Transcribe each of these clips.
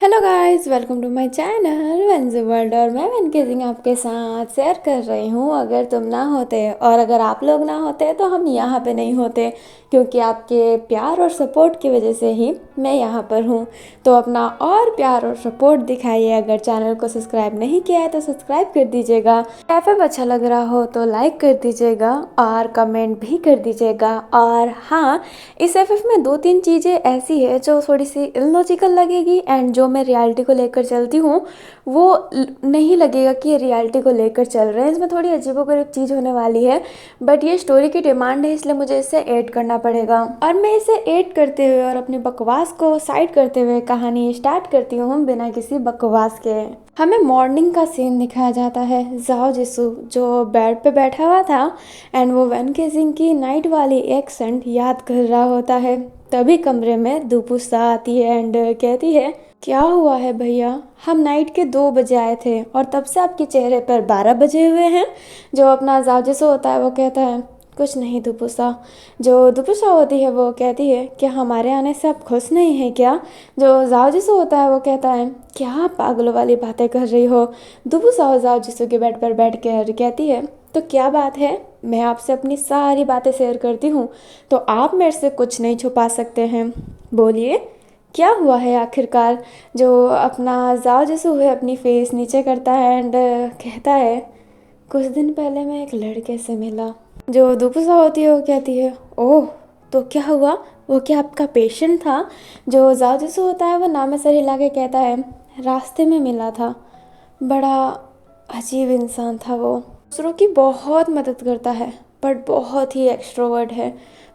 Hello guys, welcome to my channel वेंस world. और मैं वेनके सिंह आपके साथ शेयर कर रही हूँ। अगर तुम ना होते और अगर आप लोग ना होते तो हम यहाँ पे नहीं होते, क्योंकि आपके प्यार और सपोर्ट की वजह से ही मैं यहाँ पर हूँ। तो अपना और प्यार और सपोर्ट दिखाइए। अगर चैनल को सब्सक्राइब नहीं किया है तो सब्सक्राइब कर दीजिएगा। एफएफ अच्छा लग रहा हो तो लाइक कर दीजिएगा और कमेंट भी कर दीजिएगा। और हाँ, इस एफएफ में दो तीन चीज़ें ऐसी है जो थोड़ी सी इलॉजिकल लगेगी, एंड जो मैं रियलिटी को लेकर चलती हूँ वो नहीं लगेगा कि ये रियलिटी को लेकर चल रहे हैं। इसमें थोड़ी अजीबोगरीब चीज़ होने वाली है, बट ये स्टोरी की डिमांड है, इसलिए मुझे इसे ऐड करना पड़ेगा। और मैं इसे ऐड करते हुए और अपनी बकवास को साइड करते हुए कहानी स्टार्ट करती हूँ बिना किसी बकवास के। हमें मॉर्निंग का सीन दिखाया जाता है। जाओ जिसू जो बेड पे बैठा हुआ था एंड वो वेनके सिंह की नाइट वाली एक्सेंट याद कर रहा होता है। तभी कमरे में दुपुसा आती है एंड कहती है, क्या हुआ है भैया, हम नाइट के 2 बजे आए थे और तब से आपके चेहरे पर 12 बजे हुए हैं। जो अपना जाजिसो होता है वो कहता है, कुछ नहीं दुपुसा। जो दुपुसा होती है वो कहती है, क्या हमारे आने से आप खुश नहीं हैं क्या। जो जाओजिसो होता है वो कहता है, क्या आप पागलों वाली बातें कर रही हो। दुपुसा जाओजिसो के बेड पर बैठ कर कहती है, तो क्या बात है, मैं आपसे अपनी सारी बातें शेयर करती हूँ, तो आप मेरे से कुछ नहीं छुपा सकते हैं। बोलिए, क्या हुआ है आखिरकार। जो अपना जाओ जैसो है अपनी फेस नीचे करता है एंड कहता है, कुछ दिन पहले मैं एक लड़के से मिला। जो दुपुसा होती है वो कहती है, ओह, तो क्या हुआ, वो क्या आपका पेशेंट था। जो जाओ जैसो होता है वो नाम सर हिला के कहता है, रास्ते में मिला था, बड़ा अजीब इंसान था वो। दूसरों की बहुत मदद करता है, बट बहुत ही एक्सट्रोवर्ट है,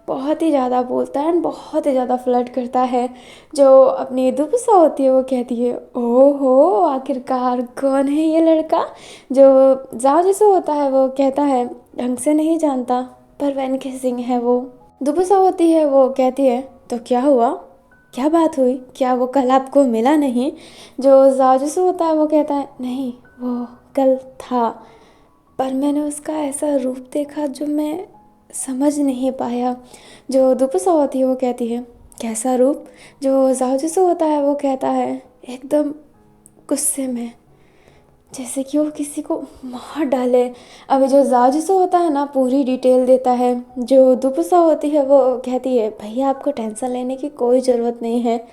बहुत ही ज़्यादा बोलता है एंड बहुत ही ज़्यादा फ्लर्ट करता है। जो अपनी दुपसा होती है वो कहती है, ओहो, आखिरकार कौन है ये लड़का। जो जाओ जैसा होता है वो कहता है, ढंग से नहीं जानता, पर वेनके सिंह है वो। दुपसा होती है वो कहती है, तो क्या हुआ, क्या बात हुई, क्या वो कल आपको मिला नहीं। जो जाओ जैसा होता है वो कहता है, नहीं, वो कल था, पर मैंने उसका ऐसा रूप देखा जो मैं समझ नहीं पाया। जो दुपसा होती है वो कहती है, कैसा रूप। जो जाओजिसो होता है वो कहता है, एकदम गुस्से में, जैसे कि वो किसी को मार डाले। अभी जो जाओजिसो होता है ना पूरी डिटेल देता है। जो दुपसा होती है वो कहती है, भैया आपको टेंशन लेने की कोई ज़रूरत नहीं है।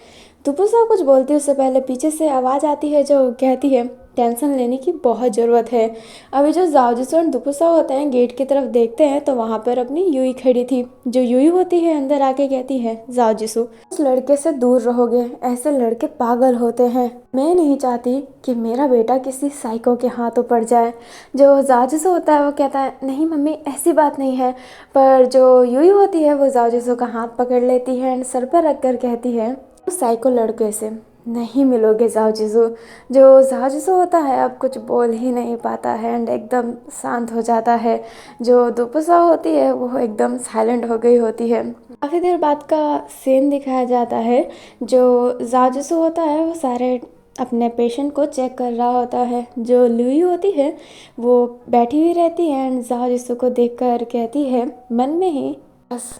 दुपुसा कुछ बोलती है उससे पहले पीछे से आवाज़ आती है जो कहती है, टेंशन लेने की बहुत ज़रूरत है। अभी जो जाओजिसो और दुपुसा होते हैं गेट की तरफ देखते हैं तो वहाँ पर अपनी यूई खड़ी थी। जो यूई होती है अंदर आके कहती है, जाओजिसो उस लड़के से दूर रहोगे, ऐसे लड़के पागल होते हैं, मैं नहीं चाहती कि मेरा बेटा किसी साइको के हाथों पड़ जाए। जो जाओजिसो होता है वो कहता है, नहीं मम्मी ऐसी बात नहीं है। पर जो यूई होती है वो जाओजिसो का हाथ पकड़ लेती है एंड सर पर रख कर कहती है, उस साइको लड़के से नहीं मिलोगे जाओजिसो। जो जाओजिसो होता है अब कुछ बोल ही नहीं पाता है एंड एकदम शांत हो जाता है। जो दुपुसा होती है वो एकदम साइलेंट हो गई होती है। काफ़ी देर बाद का सीन दिखाया जाता है। जो जाओजिसो होता है वो सारे अपने पेशेंट को चेक कर रहा होता है। जो लुई होती है वो बैठी हुई रहती है एंड जाओजिसो को देखकर कहती है मन में ही, बस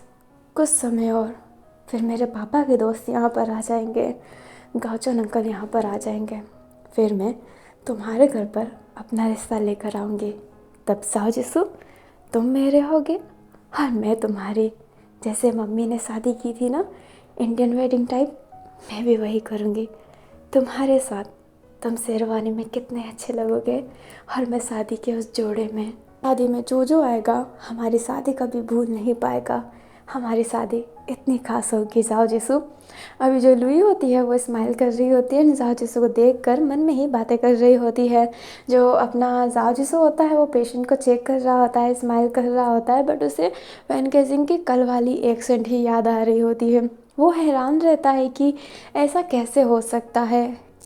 कुछ समय और, फिर मेरे पापा के दोस्त यहाँ पर आ जाएंगे, गाचन अंकल यहाँ पर आ जाएंगे, फिर मैं तुम्हारे घर पर अपना रिश्ता लेकर आऊँगी। तब जाओजिसो तुम मेरे होगे और मैं तुम्हारी। जैसे मम्मी ने शादी की थी ना इंडियन वेडिंग टाइप, मैं भी वही करूँगी तुम्हारे साथ। तुम शेरवानी में कितने अच्छे लगोगे और मैं शादी के उस जोड़े में। शादी में जो आएगा हमारी शादी कभी भूल नहीं पाएगा। हमारी शादी इतनी खास होगी जाओजिसो। अभी जो लुई होती है वो स्माइल कर रही होती है, जाओजिसो को देखकर मन में ही बातें कर रही होती है। जो अपना जाओजिसो होता है वो पेशेंट को चेक कर रहा होता है, स्माइल कर रहा होता है, बट उसे वेनके सिंह की कल वाली एक्सेंट ही याद आ रही होती है। वो हैरान रहता है कि ऐसा कैसे हो सकता है।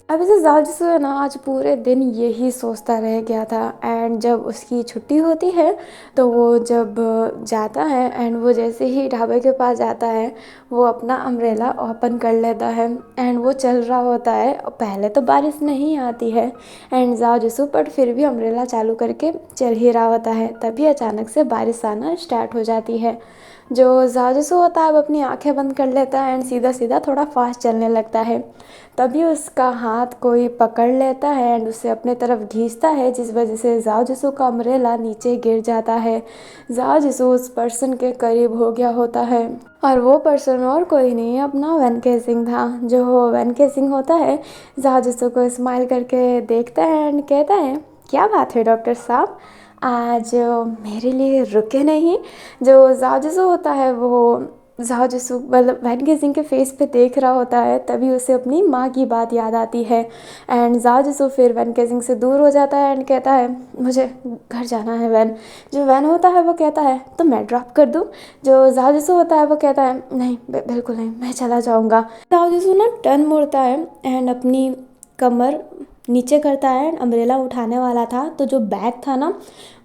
अब इसे जाओजिसो है ना आज पूरे दिन यही सोचता रह गया था। एंड जब उसकी छुट्टी होती है तो वो जब जाता है एंड वो जैसे ही ढाबे के पास जाता है वो अपना अम्ब्रेला ओपन कर लेता है एंड वो चल रहा होता है। पहले तो बारिश नहीं आती है एंड जाओजिसो बट फिर भी अम्ब्रेला चालू करके चल ही रहा होता है। तभी अचानक से बारिश आना स्टार्ट हो जाती है। जो जाजिसू होता है वो अपनी आंखें बंद कर लेता है एंड सीधा सीधा थोड़ा फास्ट चलने लगता है। तभी उसका हाथ कोई पकड़ लेता है एंड उसे अपने तरफ खींचता है, जिस वजह से जाजिसू का अम्ब्रेला नीचे गिर जाता है। जाजिसू उस पर्सन के करीब हो गया होता है और वो पर्सन और कोई नहीं अपना वैनकेसिंग था। जो वैनकेसिंग होता है जाजिसू को स्माइल करके देखता है एंड कहता है, क्या बात है डॉक्टर साहब, आज मेरे लिए रुके नहीं। जो जाजिसू होता है वो जाजिसू मतलब वैनकेसिंग के फेस पे देख रहा होता है, तभी उसे अपनी माँ की बात याद आती है एंड जाजिसू फिर वैनकेसिंग से दूर हो जाता है एंड कहता है, मुझे घर जाना है वैन। जो वैन होता है वो कहता है, तो मैं ड्रॉप कर दूँ। जो जाजिसू होता है वो कहता है, नहीं बिल्कुल नहीं, मैं चला जाऊँगा। जाजिसू ना टर्न मोड़ता है एंड अपनी कमर नीचे करता है। अम्ब्रेला उठाने वाला था तो जो बैग था ना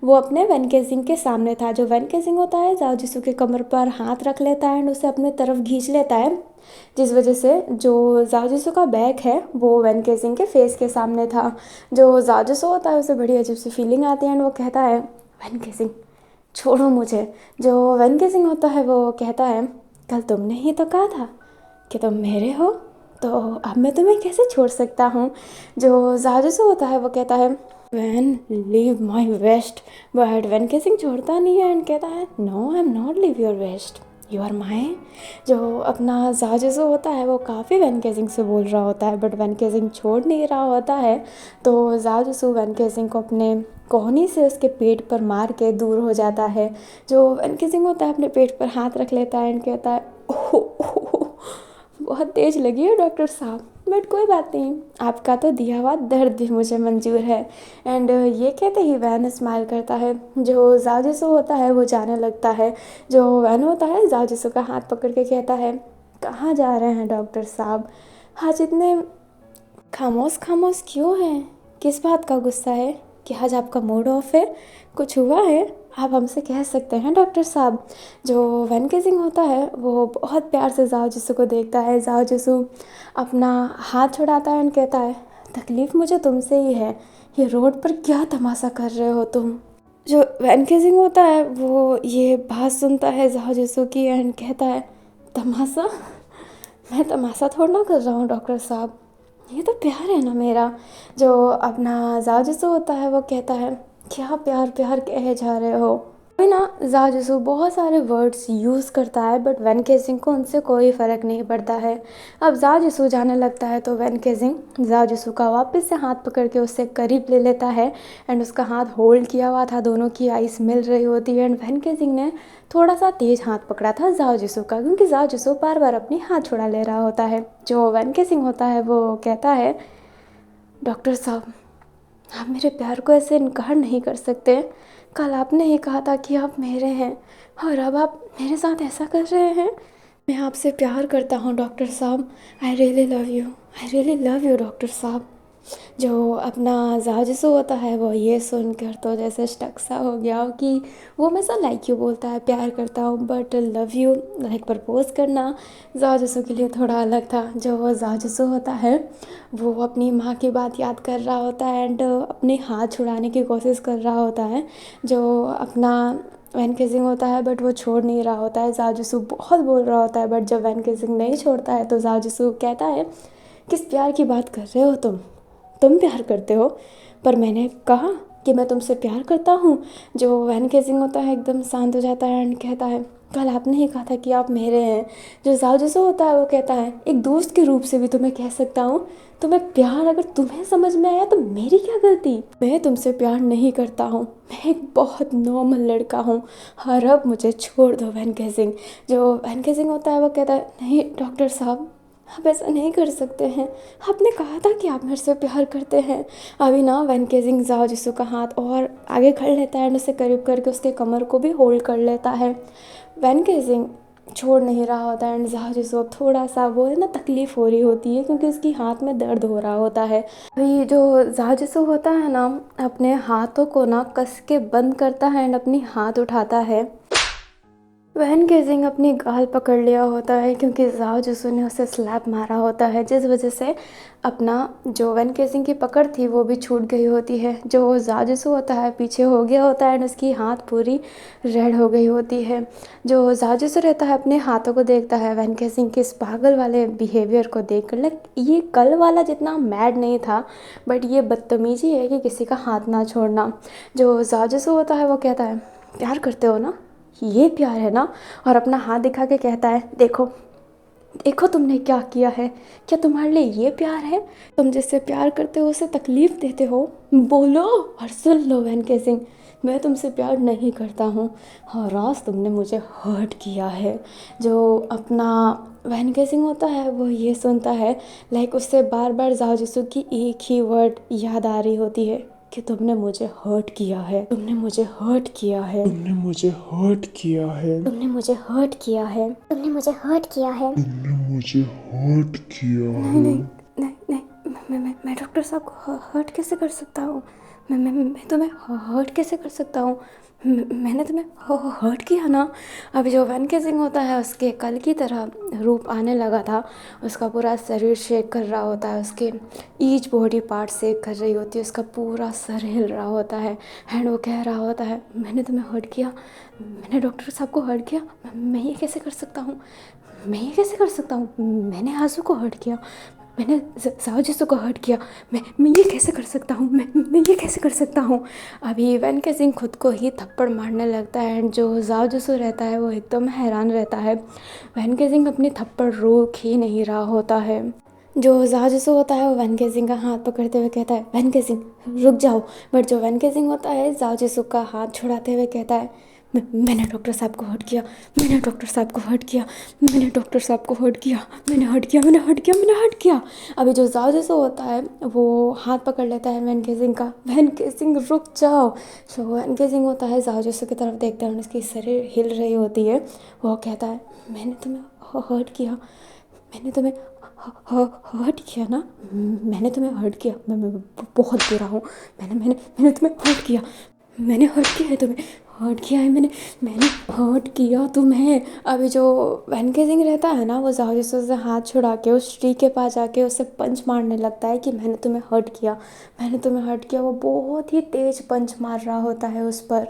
वो अपने वैनकेसिंग के सामने था। जो वैनकेसिंग होता है जाजिसू के कमर पर हाथ रख लेता है एंड उसे अपने तरफ खींच लेता है, जिस वजह से जो जाजिसू का बैग है वो वैनकेसिंग के फेस के सामने था। जो जाजिसू होता है उसे बड़ी अजीब सी फीलिंग आती है एंड वो कहता है, वैनकेसिंग छोड़ो मुझे। जो वैनकेसिंग होता है वो कहता है, कल तुमने ही तो कहा था कि तुम मेरे हो, तो अब मैं तुम्हें कैसे छोड़ सकता हूँ। जो जाजिसू होता है वो कहता है, when leave my west. But वैनकेसिंग छोड़ता नहीं है एंड कहता है, no I am not leave your west, you are my. जो अपना जाजिसू होता है वो काफ़ी वैनकेसिंग से बोल रहा होता है बट वैनकेसिंग छोड़ नहीं रहा होता है। तो जाजिसू वैनकेसिंग को अपने कोहनी से उसके पेट पर मार के दूर हो जाता है। जो वैनकेसिंग होता है अपने पेट पर हाथ रख लेता है एंड कहता है, ओह ओह, बहुत तेज़ लगी है डॉक्टर साहब, बट कोई बात नहीं, आपका तो दिया हुआ दर्द भी मुझे मंजूर है। एंड ये कहते ही वैन स्माइल करता है। जो जाजिसू होता है वो जाने लगता है। जो वैन होता है जाजिसू का हाथ पकड़ के कहता है, कहाँ जा रहे हैं डॉक्टर साहब, आज इतने खामोश खामोश क्यों हैं, किस बात का गुस्सा है, कि आज आपका मूड ऑफ है, कुछ हुआ है, आप हमसे कह सकते हैं डॉक्टर साहब। जो वैनकेसिंग होता है वो बहुत प्यार से जाजिसू को देखता है। जाजिसू अपना हाथ छुड़ाता है एंड कहता है, तकलीफ़ मुझे तुमसे ही है, ये रोड पर क्या तमाशा कर रहे हो तुम। जो वैनकेसिंग होता है वो ये बात सुनता है जाजिसू की एंड कहता है, तमाशा, मैं तमाशा थोड़ा ना कर रहा हूँ डॉक्टर साहब, ये तो प्यार है ना मेरा। जो अपना जाजिसू होता है वो कहता है, क्या प्यार प्यार कहे जा रहे हो। अभी ना जाजिसू बहुत सारे वर्ड्स यूज़ करता है बट वैनकेसिंग को उनसे कोई फ़र्क नहीं पड़ता है। अब जाजिसू जाने लगता है तो वैनकेसिंग जाजिसू का वापस से हाथ पकड़ के उससे करीब ले लेता है एंड उसका हाथ होल्ड किया हुआ था, दोनों की आइस मिल रही होती है एंड वैनकेसिंग ने थोड़ा सा तेज़ हाथ पकड़ा था जाजिसू का, क्योंकि जाजिसू बार बार अपनी हाथ छुड़ा ले रहा होता है। जो वैनकेसिंग होता है वो कहता है, डॉक्टर साहब आप मेरे प्यार को ऐसे इनकार नहीं कर सकते, कल आपने ही कहा था कि आप मेरे हैं और अब आप मेरे साथ ऐसा कर रहे हैं। मैं आपसे प्यार करता हूँ डॉक्टर साहब, I really love you, I really love you doctor साहब। जो अपना जाजिसू होता है वो ये सुनकर तो जैसे स्टक सा हो गया कि वो हमेशा लाइक यू बोलता है, प्यार करता हूँ, but love you like propose करना जाजिसू के लिए थोड़ा अलग था। जो वो जाजिसू होता है वो अपनी माँ की बात याद कर रहा होता है एंड अपने हाथ छुड़ाने की कोशिश कर रहा होता है। जो अपना वैनकेसिंग होता है बट वो छोड़ नहीं रहा होता है। जाजिसू बहुत बोल रहा होता है बट जब वैनकेसिंग नहीं छोड़ता है तो जाजिसू कहता है, किस प्यार की बात कर रहे हो तुम प्यार करते हो, पर मैंने कहा कि मैं तुमसे प्यार करता हूँ। जो वैनकेसिंग होता है एकदम शांत हो जाता है एंड कहता है, कल आपने ही कहा था कि आप मेरे हैं। जो जाजिसू होता है वो कहता है, एक दोस्त के रूप से भी तुम्हें कह सकता हूँ, तुम्हें प्यार अगर तुम्हें समझ में आया तो मेरी क्या गलती, मैं तुमसे प्यार नहीं करता हूँ, मैं एक बहुत नॉर्मल लड़का हूँ और अब मुझे छोड़ दो वैनकेसिंग। जो वैनकेसिंग होता है वो कहता है, नहीं डॉक्टर साहब आप ऐसा नहीं कर सकते हैं, आपने कहा था कि आप मेरे से प्यार करते हैं। अभी ना वैनकेसिंग जाजिसू का हाथ और आगे कर लेता है एंड उसे करीब करके उसके कमर को भी होल्ड कर लेता है। वैनकेसिंग छोड़ नहीं रहा होता है एंड जाजिसू अब थोड़ा सा वो है ना तकलीफ़ हो रही होती है क्योंकि उसकी हाथ में दर्द हो रहा होता है। अभी जो जाजिसू होता है ना अपने हाथों को ना कस के बंद करता है एंड अपनी हाथ उठाता है वैन गेजिंग अपनी गाल पकड़ लिया होता है क्योंकि जाओ जिसू ने उसे स्लैप मारा होता है, जिस वजह से अपना जो वैन गेजिंग की पकड़ थी वो भी छूट गई होती है। जो जाओ जिसू होता है पीछे हो गया होता है एंड उसकी हाथ पूरी रेड हो गई होती है। जो जाओ जिसू रहता है अपने हाथों को देखता है वैन गेजिंग के इस पागल वाले बिहेवियर को देख कर, लाइक ये कल वाला जितना मैड नहीं था, बट ये बदतमीजी है कि किसी का हाथ ना छोड़ना। जो जाओ जिसू होता है वो कहता है प्यार करते हो ना, ये प्यार है ना, और अपना हाथ दिखा के कहता है देखो देखो तुमने क्या किया है, क्या तुम्हारे लिए ये प्यार है? तुम जिससे प्यार करते हो उसे तकलीफ देते हो। बोलो और सुन लो वैन केसिंग, मैं तुमसे प्यार नहीं करता हूँ और आज तुमने मुझे हर्ट किया है। जो अपना वैन केसिंग होता है वो ये सुनता है, लाइक उससे बार बार जाओ जिसू की एक ही वर्ड याद आ रही होती है कि तुमने मुझे हर्ट किया है, तुमने मुझे हर्ट किया है, तुमने मुझे हर्ट किया है, तुमने मुझे हर्ट किया है, तुमने मुझे हर्ट किया है, तुमने मुझे हर्ट किया है। नहीं नहीं नहीं नहीं, मैं डॉक्टर साहब को हर्ट कैसे कर सकता हूँ? मैं तुम्हें हर्ट कैसे कर सकता हूँ? मैंने तुम्हें हर्ट किया ना। अभी जो वैन केसिंग होता है उसके कल की तरह रूप आने लगा था, उसका पूरा शरीर शेक कर रहा होता है, उसके ईच बॉडी पार्ट शेक कर रही होती है, उसका पूरा सर हिल रहा होता है एंड वो कह रहा होता है मैंने तुम्हें हर्ट किया, मैंने डॉक्टर साहब को हर्ट किया, मैं ये कैसे कर सकता हूँ, मैं ये कैसे कर सकता हूँ, मैंने आंसू को हर्ट किया, मैंने जाओ जिसू को हर्ट किया, मैं ये कैसे कर सकता हूँ, मैं ये कैसे कर सकता हूँ। अभी वैन केसिंग खुद को ही थप्पड़ मारने लगता है एंड जो जाओ जिसू रहता है वो एकदम हैरान रहता है। वैन केसिंग अपनी थप्पड़ रोक ही नहीं रहा होता है। जो जाओ जिसू होता है वो वैन केसिंग का हाथ पकड़ते हुए कहता है वैन केसिंग रुक जाओ, बट जो वैन केसिंग होता है जाओ जिसू का हाथ छुड़ाते हुए कहता है मैंने डॉक्टर साहब को हर्ट किया, मैंने डॉक्टर साहब को हर्ट किया, मैंने डॉक्टर साहब को हर्ट किया, मैंने हर्ट किया, मैंने हर्ट किया, मैंने हर्ट किया। अभी जो जाओ जिसू होता है वो हाथ पकड़ लेता है वैन केसिंग का, वैन केसिंग रुक जाओ। जो वैन केसिंग होता है जाओ जिसू की तरफ देखता है, उसकी शरीर हिल रही होती है, वो कहता है मैंने तुम्हें हर्ट किया, मैंने तुम्हें हर्ट किया ना, मैंने तुम्हें हर्ट किया, मैं बहुत बुरा हूँ, मैंने मैंने मैंने तुम्हें हर्ट किया, मैंने हर्ट किया है तुम्हें, हर्ट किया है मैंने, मैंने हर्ट किया तुम्हें। अभी जो वैन केसिंग रहता है ना वो जाओ जिसू से हाथ छुड़ा के उस ट्री के पास जाके उससे पंच मारने लगता है कि मैंने तुम्हें हर्ट किया, मैंने तुम्हें हर्ट किया। वो बहुत ही तेज पंच मार रहा होता है उस पर।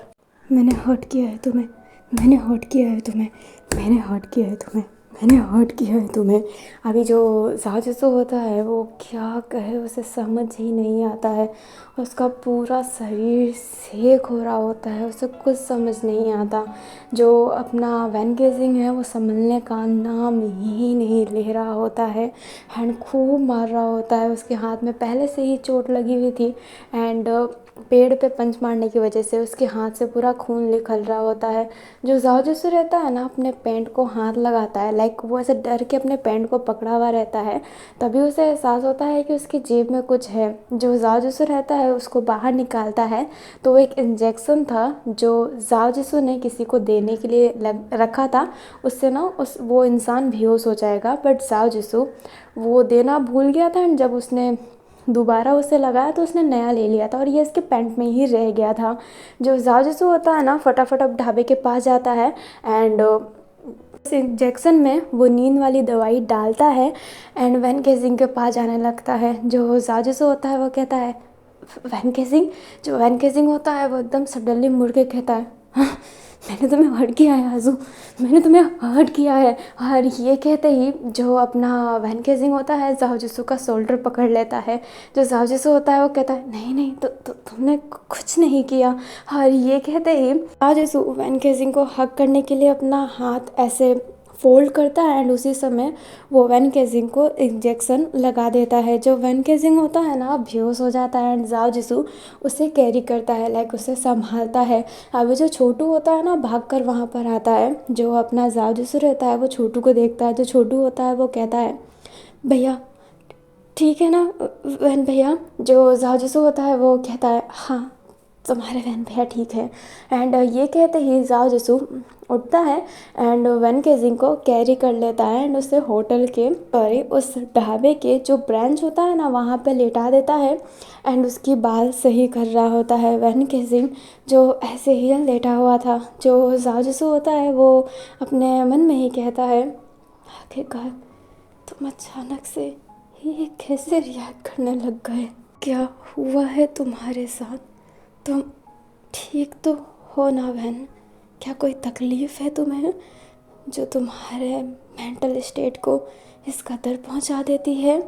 मैंने हर्ट किया है तुम्हें, मैंने हर्ट किया है तुम्हें, मैंने हर्ट किया है तुम्हें, मैंने हर्ट किया है तुम्हें। अभी जो जाओ जिसू होता है वो क्या कहे उसे समझ ही नहीं आता है, उसका पूरा शरीर सेक हो रहा होता है, उसे कुछ समझ नहीं आता। जो अपना वैन केसिंग है वो संभलने का नाम ही नहीं ले रहा होता है, हैंड खूब मार रहा होता है, उसके हाथ में पहले से ही चोट लगी हुई थी एंड पेड़ पे पंच मारने की वजह से उसके हाथ से पूरा खून निकल रहा होता है। जो जाओ जिसू रहता है ना अपने पैंट को हाथ लगाता है, लाइक वो ऐसे डर के अपने पैंट को पकड़ा हुआ रहता है, तभी उसे एहसास होता है कि उसकी जेब में कुछ है। जो जाओ जिसू रहता है उसको बाहर निकालता है तो वो एक इंजेक्शन था जो जाओ जिसू ने किसी को देने के लिए रखा था, उससे ना वो इंसान बेहोश हो जाएगा, बट जाओ जिसू वो देना भूल गया था एंड जब उसने दोबारा उसे लगाया तो उसने नया ले लिया था और ये इसके पैंट में ही रह गया था। जो जाओ जिसू होता है ना फटाफट अब ढाबे के पास जाता है एंड उस इंजेक्शन में वो नींद वाली दवाई डालता है एंड वैन केसिंग के पास जाने लगता है। जो जाओ जिसू होता है वो कहता है वैन केसिंग, जो वैन केसिंग होता है वो एकदम सडनली मुड़ के कहता है हाँ, मैंने तुम्हें हर्ट किया है आजू, मैंने तुम्हें हर्ट किया है। और ये कहते ही जो अपना वैन केसिंग होता है जाओ जिसू का शोल्डर पकड़ लेता है। जो जाओ जिसू होता है वो कहता है नहीं नहीं तुमने कुछ नहीं किया। और ये कहते ही जाओ जिसू वैन केसिंग को हग करने के लिए अपना हाथ ऐसे फोल्ड करता है एंड उसी समय वो वैन केसिंग को इंजेक्शन लगा देता है। जो वैन केसिंग होता है ना बेहोश हो जाता है एंड जाओ जिसू उसे कैरी करता है, लाइक उसे संभालता है। अभी जो छोटू होता है ना भाग कर वहाँ पर आता है, जो अपना जाओ जिसू रहता है वो छोटू को देखता है। जो छोटू होता है वो कहता है भैया ठीक है ना वैन भैया। जो जाओ जिसू होता है वो कहता है हाँ तुम्हारे वैन भैया ठीक है। एंड ये कहते ही जाओ जसू उठता है एंड वैन केजिंग को कैरी कर लेता है एंड उसे होटल के सॉरी उस ढाबे के जो ब्रांच होता है ना वहाँ पे लेटा देता है एंड उसकी बाल सही कर रहा होता है वैन केजिंग, जो ऐसे ही लेटा हुआ था। जो जाओ जसू होता है वो अपने मन में ही कहता है, आखिरकार तुम अचानक से ये कैसे रिएक्ट करने लग गए? क्या हुआ है तुम्हारे साथ? तुम ठीक तो हो ना बहन? क्या कोई तकलीफ़ है तुम्हें जो तुम्हारे मेंटल स्टेट को इस कदर पहुंचा देती है?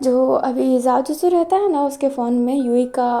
जो अभी जाजूसू रहता है ना उसके फ़ोन में यूई का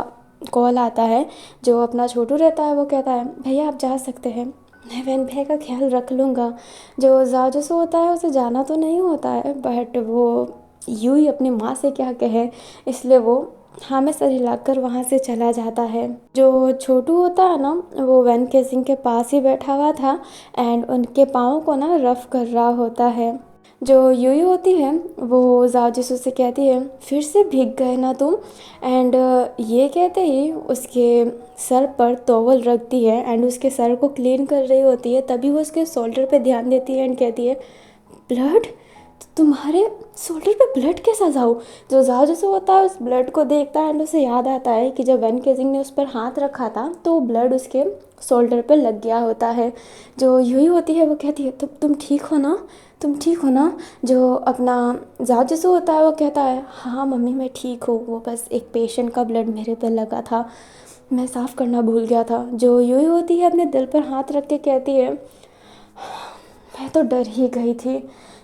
कॉल आता है। जो अपना छोटू रहता है वो कहता है, भैया आप जा सकते हैं, मैं वैन भैया का ख्याल रख लूँगा। जो जाजूसू होता है उसे जाना तो नहीं होता है बट वो यूई अपनी माँ से क्या कहे, इसलिए वो हाँ में सर हिलाकर वहाँ से चला जाता है। जो छोटू होता है ना वो वैन केसिंग के पास ही बैठा हुआ था एंड उनके पाँव को ना रफ कर रहा होता है। जो यूई होती है वो जाजिसू से कहती है, फिर से भीग गए ना तुम? एंड ये कहते ही उसके सर पर टॉवल रखती है एंड उसके सर को क्लीन कर रही होती है। तभी वो उसके शोल्डर पे ध्यान देती है एंड कहती है, ब्लड? तुम्हारे शोल्डर पे ब्लड कैसा जाओ? जो जाओ जैसे होता है उस ब्लड को देखता है एंड उसे याद आता है कि जब वैन केजिंग ने उस पर हाथ रखा था तो ब्लड उसके शोल्डर पे लग गया होता है। जो यूही होती है वो कहती है, तुम ठीक हो ना? तुम ठीक हो ना? जो अपना जाओ जैसे होता है वो कहता है, हाँ मम्मी मैं ठीक हूँ, वो बस एक पेशेंट का ब्लड मेरे पे लगा था, मैं साफ़ करना भूल गया था। जो यूही होती है अपने दिल पर हाथ रख के कहती है, मैं तो डर ही गई थी,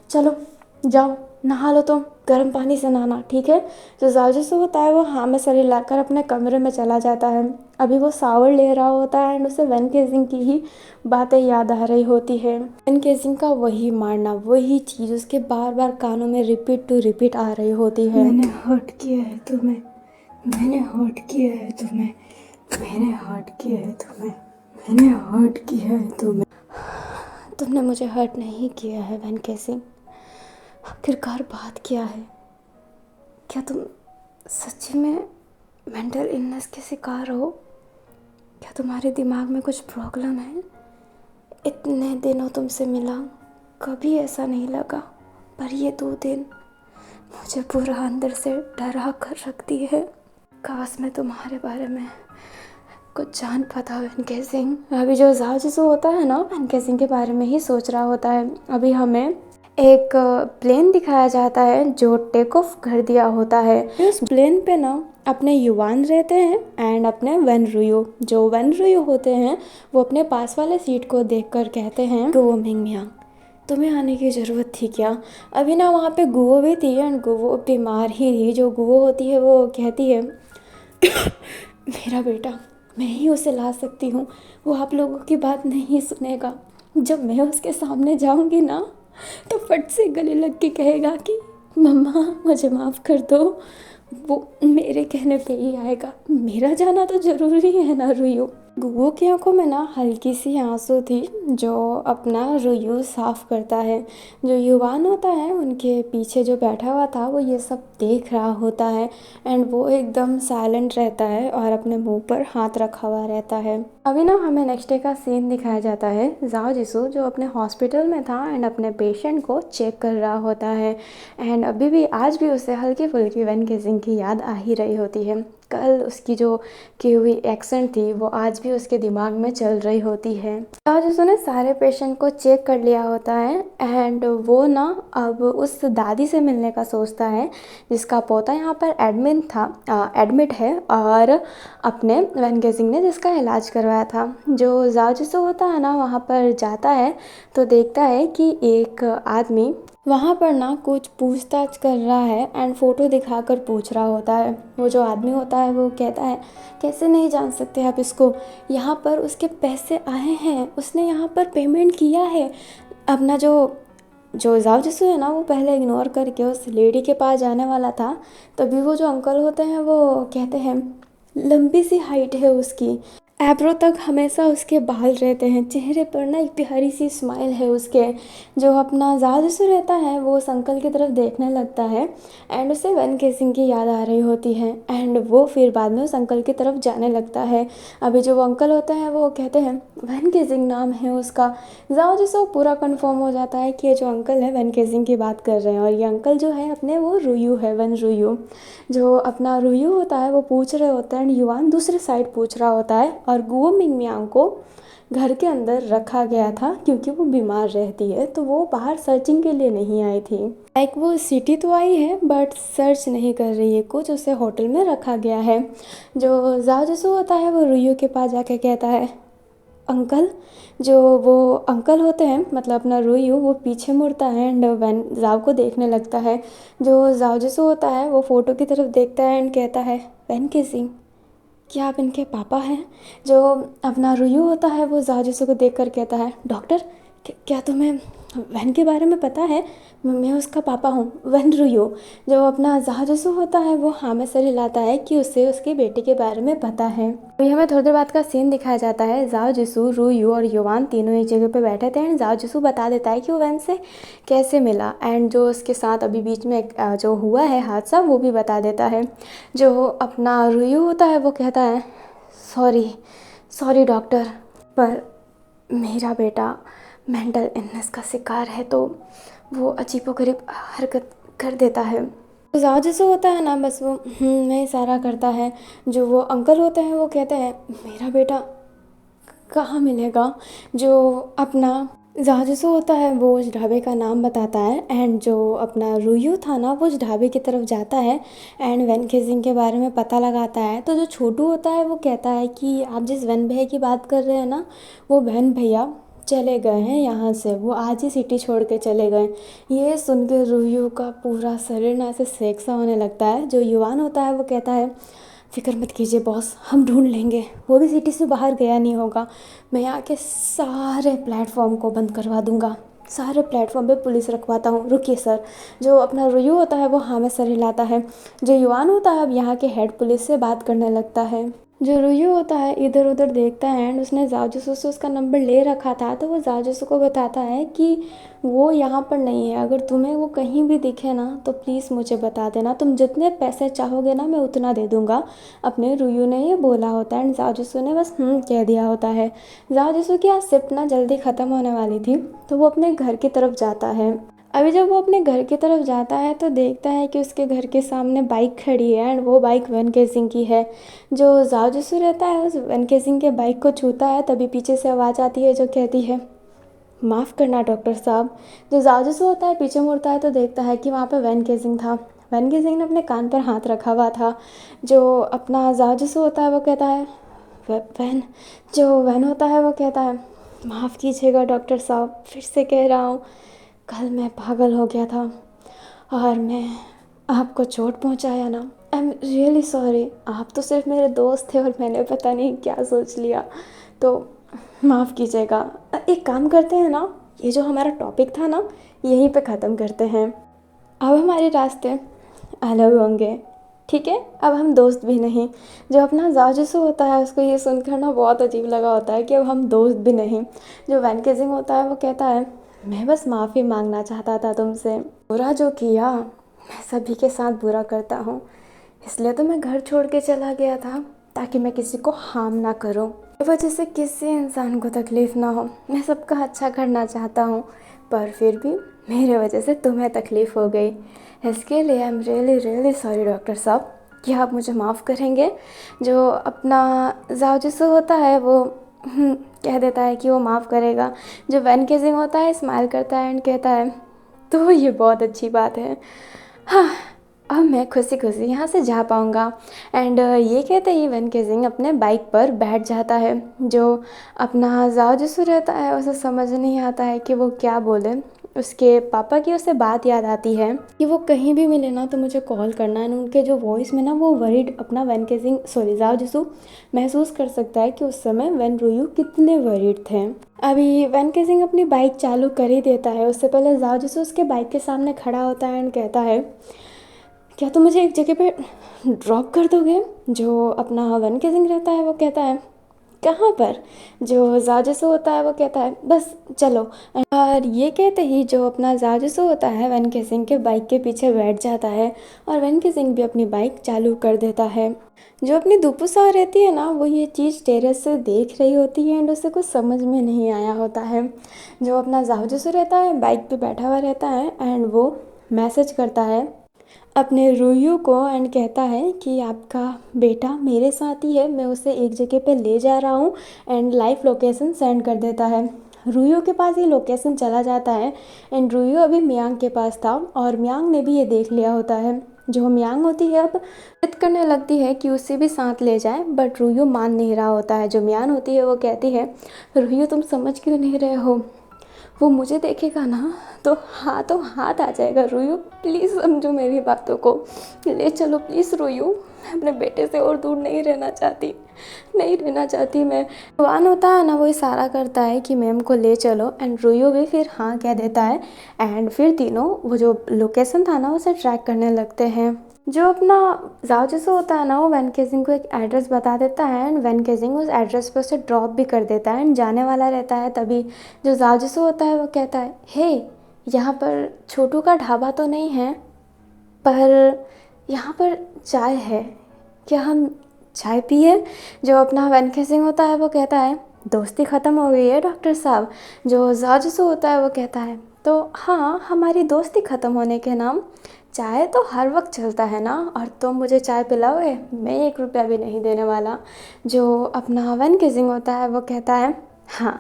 चलो जाओ नहा लो, तुम गर्म पानी से नहाना ठीक है? जो जाजू से होता है वो हाँ में सर हिलाकर अपने कमरे में चला जाता है। अभी वो शावर ले रहा होता है एंड उसे वैन केजिंग की ही बातें याद आ रही होती है। वैन केजिंग का वही मारना, वही चीज़ उसके बार बार कानों में रिपीट टू रिपीट आ रही होती है। मैंने हर्ट किया है तुम्हें, मैंने हर्ट किया है तुम्हें, मैंने हर्ट किया है तुम्हें, मैंने हर्ट किया है तुम्हें। तुमने मुझे हर्ट नहीं किया है वैन केजिंग, आखिरकार बात क्या है? क्या तुम सच्ची में मेंटल इलनेस के शिकार हो? क्या तुम्हारे दिमाग में कुछ प्रॉब्लम है? इतने दिनों तुमसे मिला, कभी ऐसा नहीं लगा, पर ये 2 दिन मुझे पूरा अंदर से डरा कर रखती है। काश मैं तुम्हारे बारे में कुछ जान पाता वैन केजिंग। अभी जो जाओ जिसो होता है ना वैन केजिंग के बारे में ही सोच रहा होता है। अभी हमें एक प्लेन दिखाया जाता है जो टेक ऑफ कर दिया होता है। उस प्लेन पे ना अपने युवान रहते हैं एंड अपने वैन रुयो। जो वैन रुयो होते हैं वो अपने पास वाले सीट को देखकर कहते हैं, गुवो मिंगमियांग तुम्हें आने की ज़रूरत थी क्या? अभी ना वहाँ पे गुवो भी थी एंड गुवो बीमार ही थी। जो गुवो होती है वो कहती है, मेरा बेटा, मैं ही उसे ला सकती हूँ, वो आप लोगों की बात नहीं सुनेगा। जब मैं उसके सामने जाऊँगी ना तो फट से गले लग के कहेगा कि मम्मा मुझे माफ़ कर दो, वो मेरे कहने पे ही आएगा। मेरा जाना तो ज़रूरी है ना रुयो। गुगो की आंखों में ना हल्की सी आंसू थी जो अपना रुयू साफ करता है। जो युवान होता है उनके पीछे जो बैठा हुआ था वो ये सब देख रहा होता है एंड वो एकदम साइलेंट रहता है और अपने मुंह पर हाथ रखा हुआ रहता है। अभी ना हमें नेक्स्ट डे का सीन दिखाया जाता है। जाओ जिसू जो अपने हॉस्पिटल में था एंड अपने पेशेंट को चेक कर रहा होता है एंड अभी भी आज भी उसे हल्की फुल्की वैन केजिंग की याद आ ही रही होती है। कल उसकी जो की हुई एक्सेंट थी वो आज भी उसके दिमाग में चल रही होती है। आज उसने सारे पेशेंट को चेक कर लिया होता है एंड वो ना अब उस दादी से मिलने का सोचता है जिसका पोता यहाँ पर एडमिट है और अपने वैन केजिंग ने जिसका इलाज करवाया था। जो जाओ जिसो होता है ना वहाँ पर जाता है तो देखता है कि एक आदमी वहाँ पर ना कुछ पूछताछ कर रहा है एंड फ़ोटो दिखाकर पूछ रहा होता है। वो जो आदमी होता है वो कहता है, कैसे नहीं जान सकते आप इसको, यहाँ पर उसके पैसे आए हैं, उसने यहाँ पर पेमेंट किया है। अपना जो जाओ जिसू है ना वो पहले इग्नोर करके उस लेडी के पास जाने वाला था। तभी वो जो अंकल होते हैं वो कहते हैं, लंबी सी हाइट है उसकी, एब्रो तक हमेशा उसके बाल रहते हैं, चेहरे पर ना एक प्यारी सी स्माइल है उसके। जो अपना जादूसू रहता है वो उस अंकल की तरफ देखने लगता है एंड उसे वैन केजिंग की याद आ रही होती है एंड एंड वो फिर बाद में उस अंकल की तरफ जाने लगता है। अभी जो वो अंकल होते हैं वो कहते हैं वैन केजिंग नाम है उसका। जाओ जिससे वो पूरा कंफर्म हो जाता है कि ये जो अंकल है वैन केजिंग की बात कर रहे हैं, और ये अंकल जो है अपने वो रुयू है, वन रुयू। जो अपना रुयू होता है वो पूछ रहे होते हैं एंड युवान दूसरे साइड पूछ रहा होता है, और गुओ मिंगमियांग को घर के अंदर रखा गया था क्योंकि वो बीमार रहती है, तो वो बाहर सर्चिंग के लिए नहीं आई थी। लाइक वो सिटी तो आई है बट सर्च नहीं कर रही है कुछ, उसे होटल में रखा गया है। जो जाओ जसू होता है वो रुयू के पास जाके कहता है अंकल। जो वो अंकल होते हैं मतलब अपना रुयू, वो पीछे मुड़ता है एंड वैन जाओ को देखने लगता है। जो जाओ जसू होता है वो फ़ोटो की तरफ देखता है एंड कहता है वैन केसिंग, क्या आप इनके पापा हैं? जो अपना रुयू होता है वो जाजिसो को देखकर कहता है डॉक्टर, क्या तुम्हें वैन के बारे में पता है? मैं उसका पापा हूँ, वैन रुयू। जो अपना जाजिसो होता है वो हाँ में सर हिलाता है कि उसे उसके बेटे के बारे में पता है। अभी हमें थोड़ी देर बाद का सीन दिखाया जाता है। जाओ जिसू, रुयू और युवान तीनों एक जगह पे बैठे थे एंड जाओ जिसू बता देता है कि वो वैन से कैसे मिला एंड जो उसके साथ अभी बीच में जो हुआ है हादसा वो भी बता देता है। जो अपना रुयू होता है वो कहता है सॉरी सॉरी डॉक्टर, पर मेरा बेटा मेंटल इलनेस का शिकार है तो वो अजीबोगरीब हरकत कर देता है। तो जाओ जैसे होता है ना बस वो में इशारा करता है। जो वो अंकल होते हैं वो कहते हैं मेरा बेटा कहाँ मिलेगा? जो अपना जाजिसो होता है वो उस ढाबे का नाम बताता है एंड जो अपना रुयू था ना वो उस ढाबे की तरफ जाता है एंड वैन केजिंग के बारे में पता लगाता है। तो जो छोटू होता है वो कहता है कि आप जिस वैन भैया की बात कर रहे हैं ना, वो वैन भैया चले गए हैं यहाँ से, वो आज ही सिटी छोड़ के चले गए। ये सुन के रुयू का पूरा शरीर ना ऐसे सेक सा होने लगता है। जो युवान होता है वो कहता है फ़िक्र मत कीजिए बॉस, हम ढूंढ लेंगे, वो भी सिटी से बाहर गया नहीं होगा। मैं यहाँ के सारे प्लेटफॉर्म को बंद करवा दूँगा, सारे प्लेटफॉर्म पे पुलिस रखवाता हूँ, रुकिए सर। जो अपना रुयू होता है वो हाँ में सर हिलाता है। जो युवान होता है अब यहाँ के हेड पुलिस से बात करने लगता है। जो रुयू होता है इधर उधर देखता है एंड उसने जाजूसों से उसका नंबर ले रखा था, तो वो जाजूसों को बताता है कि वो यहाँ पर नहीं है, अगर तुम्हें वो कहीं भी दिखे ना तो प्लीज़ मुझे बता देना, तुम जितने पैसे चाहोगे ना मैं उतना दे दूँगा। अपने रुयू ने ये बोला होता है एंड जाजूसों ने बस कह दिया होता है। जाजूसों की आज शिफ्ट ना जल्दी ख़त्म होने वाली थी तो वो अपने घर की तरफ जाता है। अभी जब वो अपने घर की तरफ जाता है तो देखता है कि उसके घर के सामने बाइक खड़ी है एंड वो बाइक वैन केजिंग की है। जो जाओ जिसू रहता है उस वैन केजिंग के बाइक को छूता है, तभी पीछे से आवाज़ आती है जो कहती है माफ़ करना डॉक्टर साहब। जो जाओ जिसू होता है पीछे मुड़ता है तो देखता है कि वहाँ पे वैन केजिंग था। वैन केजिंग ने अपने कान पर हाथ रखा हुआ था। जो अपना जाओ जिसू होता है वो कहता है वैन। जो वैन होता है वो कहता है माफ़ कीजिएगा डॉक्टर साहब, फिर से कह रहा हूँ, कल मैं पागल हो गया था और मैं आपको चोट पहुंचाया ना, आई एम रियली सॉरी। आप तो सिर्फ मेरे दोस्त थे और मैंने पता नहीं क्या सोच लिया, तो माफ़ कीजिएगा। एक काम करते हैं ना, ये जो हमारा टॉपिक था ना यहीं पे ख़त्म करते हैं। अब हमारे रास्ते अलग होंगे, ठीक है? अब हम दोस्त भी नहीं। जो अपना जाजिसो होता है उसको ये सुनकर ना बहुत अजीब लगा होता है कि अब हम दोस्त भी नहीं। जो वैन केजिंग होता है वो कहता है मैं बस माफ़ी मांगना चाहता था तुमसे, बुरा जो किया मैं सभी के साथ बुरा करता हूँ, इसलिए तो मैं घर छोड़ के चला गया था ताकि मैं किसी को हार्म ना करूँ, इस वजह से किसी इंसान को तकलीफ़ ना हो। मैं सबका अच्छा करना चाहता हूँ पर फिर भी मेरे वजह से तुम्हें तकलीफ़ हो गई, इसके लिए I am really really sorry doctor साहब, क्या आप मुझे माफ़ करेंगे? जो अपना जाओजिसो होता है वो कह देता है कि वो माफ़ करेगा। जो वैन केजिंग होता है स्माइल करता है एंड कहता है तो ये बहुत अच्छी बात है, हाँ अब मैं खुशी खुशी यहाँ से जा पाऊँगा। एंड ये कहते ही वैन केजिंग अपने बाइक पर बैठ जाता है। जो अपना जाओ जिसू रहता है उसे समझ नहीं आता है कि वो क्या बोले। उसके पापा की उसे बात याद आती है कि वो कहीं भी मिले ना तो मुझे कॉल करना है। उनके जो वॉइस में ना वो वरीड अपना वैन केजिंग जाओ जिसू महसूस कर सकता है कि उस समय वैन रुयू कितने वरीड थे। अभी वैन केजिंग अपनी बाइक चालू कर ही देता है, उससे पहले जाओ जिसू उसके बाइक के सामने खड़ा होता है एंड कहता है क्या तुम मुझे एक जगह पे ड्रॉप कर दोगे? जो अपना वैन केजिंग रहता है वो कहता है कहाँ पर? जो जाजिसू होता है वो कहता है बस चलो। और ये कहते ही जो अपना जाजिसू होता है वन के सिंह के बाइक के पीछे बैठ जाता है और वन के सिंह भी अपनी बाइक चालू कर देता है। जो अपनी दुपुसा रहती है ना वो ये चीज़ टेरेस से देख रही होती है एंड उसे कुछ समझ में नहीं आया होता है। जो अपना जाजिसू रहता है बाइक पे बैठा हुआ रहता है एंड वो मैसेज करता है अपने रूयू को एंड कहता है कि आपका बेटा मेरे साथ ही है, मैं उसे एक जगह पे ले जा रहा हूँ एंड लाइव लोकेशन सेंड कर देता है। रूयू के पास ये लोकेशन चला जाता है एंड रूयू अभी मियांग के पास था और मियांग ने भी ये देख लिया होता है। जो मियांग होती है अब जिद करने लगती है कि उसे भी साथ ले जाए बट रूयू मान नहीं रहा होता है। जो मियांग होती है वो कहती है रूयू तुम समझ क्यों नहीं रहे हो, वो मुझे देखेगा ना तो हाथ आ जाएगा। रोयू प्लीज़ समझो मेरी बातों को, ले चलो प्लीज़ रोयू, मैं अपने बेटे से और दूर नहीं रहना चाहती मैं। जवान होता है ना वो इशारा करता है कि मैम को ले चलो एंड रोयू भी फिर हाँ कह देता है एंड फिर तीनों वो जो लोकेशन था ना उसे ट्रैक करने लगते हैं। जो अपना जाओ होता है ना वो वैन केजिंग को एक एड्रेस बता देता है एंड वैन केजिंग उस एड्रेस पर उसे ड्रॉप भी कर देता है एंड जाने वाला रहता है। तभी जो जाओ होता है वो कहता है हे यहाँ पर छोटू का ढाबा तो नहीं है पर यहाँ पर चाय है, क्या हम चाय पिए? जो अपना वैन केजिंग होता है वो कहता है दोस्ती ख़त्म हो गई है डॉक्टर साहब। जो जाओ होता है वो कहता है तो हाँ हमारी दोस्ती ख़त्म होने के नाम चाय तो हर वक्त चलता है ना, और तुम मुझे चाय पिलाओगे? मैं 1 रुपया भी नहीं देने वाला। जो अपना वन किसिंग होता है वो कहता है हाँ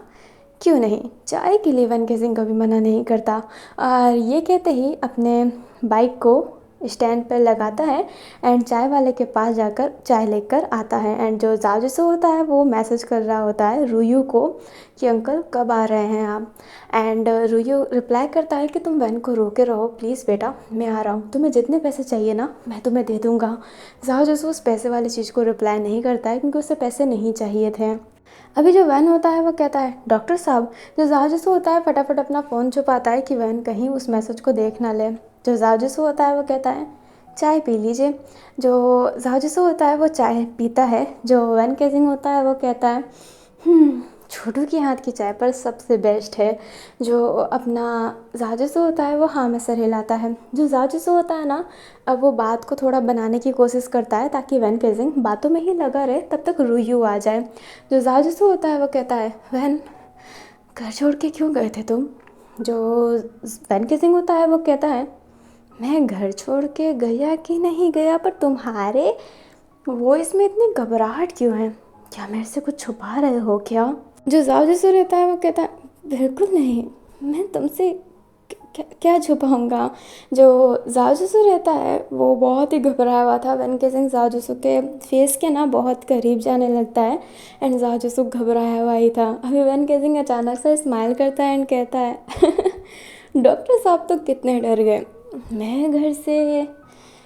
क्यों नहीं, चाय के लिए वन किसिंग कभी मना नहीं करता। और ये कहते ही अपने बाइक को स्टैंड पर लगाता है एंड चाय वाले के पास जाकर चाय लेकर आता है एंड जो जाजिसो होता है वो मैसेज कर रहा होता है रूयू को कि अंकल कब आ रहे हैं आप। एंड रूयू रिप्लाई करता है कि तुम वैन को रोके रहो प्लीज़ बेटा, मैं आ रहा हूँ, तुम्हें जितने पैसे चाहिए ना मैं तुम्हें दे दूँगा। जाजिसो उस पैसे वाली चीज़ को रिप्लाई नहीं करता है क्योंकि उसे पैसे नहीं चाहिए थे। अभी जो वैन होता है वो कहता है डॉक्टर साहब। जो जाजिसो होता है फटाफट अपना फ़ोन छुपाता है कि वैन कहीं उस मैसेज को देख ना ले। जो जाजिसो होता है वो कहता है चाय पी लीजिए। जो जाजिसो होता है वो चाय पीता है। जो वैन केजिंग होता है वो कहता है छोटू की हाथ की चाय पर सबसे बेस्ट है। जो अपना जाजिसो होता है वो हाँ में सर हिलाता है। जो जाजिसो होता है ना अब वो बात को थोड़ा बनाने की कोशिश करता है ताकि वैन केजिंग बातों में ही लगा रहे तब तक रूयू आ जाए। जो जाजिसो होता है वो कहता है वैन घर छोड़ के क्यों गए थे तुम? जो वैन केजिंग होता है वो कहता है मैं घर छोड़ के गया कि नहीं गया पर तुम्हारे वॉइस में इतनी घबराहट क्यों है, क्या मेरे से कुछ छुपा रहे हो क्या? जो जाओ रहता है वो कहता है बिल्कुल नहीं, मैं तुमसे क्या छुपाऊंगा। जो जाओ रहता है वो बहुत ही घबराया हुआ था। वैन केजिंग जाओ के फेस के ना बहुत करीब जाने लगता है एंड जाओ घबराया हुआ ही था। अभी वैन केजिंग अचानक से स्माइल करता है एंड कहता है डॉक्टर साहब तो कितने डर गए, मैं घर से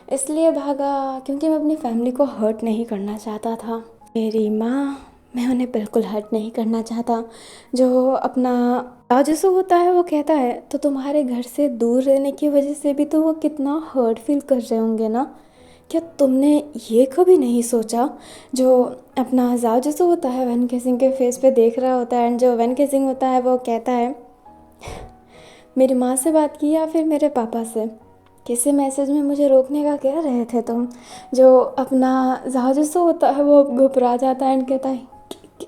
इसलिए भागा क्योंकि मैं अपनी फैमिली को हर्ट नहीं करना चाहता था। मेरी माँ, मैं उन्हें बिल्कुल हर्ट नहीं करना चाहता। जो अपना राजसू होता है वो कहता है तो तुम्हारे घर से दूर रहने की वजह से भी तो वो कितना हर्ट फील कर रहे होंगे ना, क्या तुमने ये कभी नहीं सोचा? जो अपना जाओ होता है वैन केजिंग के फेस पे देख रहा होता है एंड जो वैन केजिंग होता है वो कहता है मेरी माँ से बात की या फिर मेरे पापा से, किसी मैसेज में मुझे रोकने का कह रहे थे तुम? जो अपना जाओ होता है वो घबरा जाता है एंड कहता है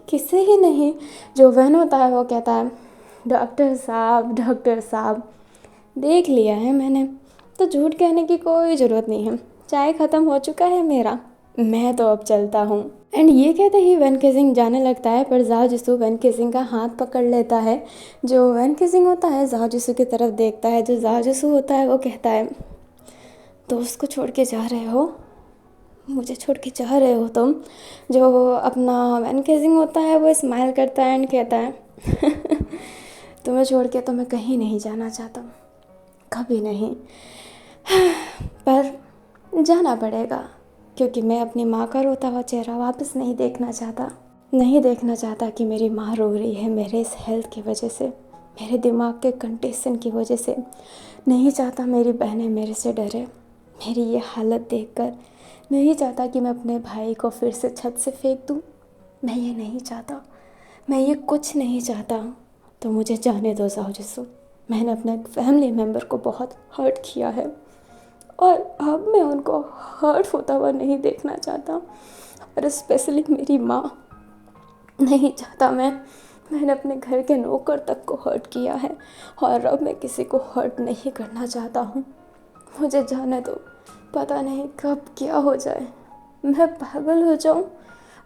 किसी ही नहीं। जो वैन होता है वो कहता है डॉक्टर साहब देख लिया है मैंने, तो झूठ कहने की कोई ज़रूरत नहीं है, चाय ख़त्म हो चुका है मेरा, मैं तो अब चलता हूँ। एंड ये कहते ही वैन केजिंग जाने लगता है पर जाओ वैन केजिंग का हाथ पकड़ लेता है। जो वैन केजिंग होता है जाओ की तरफ देखता है। जो जाओ होता है वो कहता है दोस्त को छोड़ के जा रहे हो, मुझे छोड़ के जा रहे हो तुम? जो अपना वैन केजिंग होता है वो स्माइल करता है एंड कहता है तुम्हें छोड़ के तो मैं कहीं नहीं जाना चाहता, कभी नहीं, पर जाना पड़ेगा क्योंकि मैं अपनी माँ का रोता हुआ चेहरा वापस नहीं देखना चाहता कि मेरी माँ रो रही है मेरे इस हेल्थ की वजह से, मेरे दिमाग के कंडीशन की वजह से। नहीं चाहता मेरी बहनें मेरे से डरे मेरी ये हालत देखकर, नहीं चाहता कि मैं अपने भाई को फिर से छत से फेंक दूँ। मैं ये नहीं चाहता, मैं ये कुछ नहीं चाहता। तो मुझे जाने दो जाओ जिसो। मैंने अपने फैमिली मेम्बर को बहुत हर्ट किया है और अब मैं उनको हर्ट होता हुआ नहीं देखना चाहता, और स्पेशली मेरी माँ। नहीं चाहता मैंने अपने घर के नौकर तक को हर्ट किया है और अब मैं किसी को हर्ट नहीं करना चाहता हूँ। मुझे जाने दो, पता नहीं कब क्या हो जाए, मैं पागल हो जाऊँ,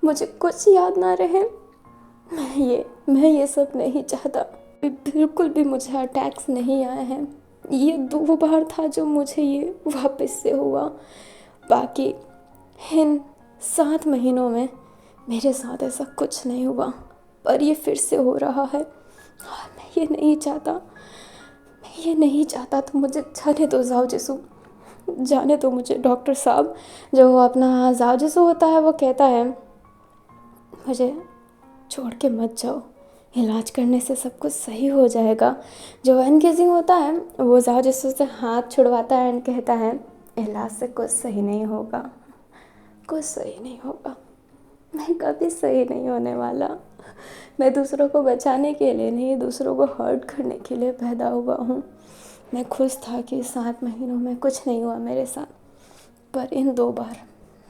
मुझे कुछ याद ना रहे। मैं ये सब नहीं चाहता। बिल्कुल भी मुझे अटैक्स नहीं आए हैं। ये 2 बार था जो मुझे ये वापस से हुआ। बाकी इन 7 महीनों में मेरे साथ ऐसा कुछ नहीं हुआ, पर ये फिर से हो रहा है और मैं ये नहीं चाहता। मैं ये नहीं चाहता, तो मुझे जाने दो जाओ जिसू, जाने दो मुझे। डॉक्टर साहब जो अपना जाओ जिसू होता है वो कहता है मुझे छोड़ के मत जाओ, इलाज करने से सब कुछ सही हो जाएगा। जो एनगेजिंग होता है वो जाओ जिसू से हाथ छुड़वाता है एंड कहता है इलाज से कुछ सही नहीं होगा, कुछ सही नहीं होगा। मैं कभी सही नहीं होने वाला। मैं दूसरों को बचाने के लिए नहीं, दूसरों को हर्ट करने के लिए पैदा हुआ हूँ। मैं खुश था कि 7 महीनों में कुछ नहीं हुआ मेरे साथ, पर इन 2 बार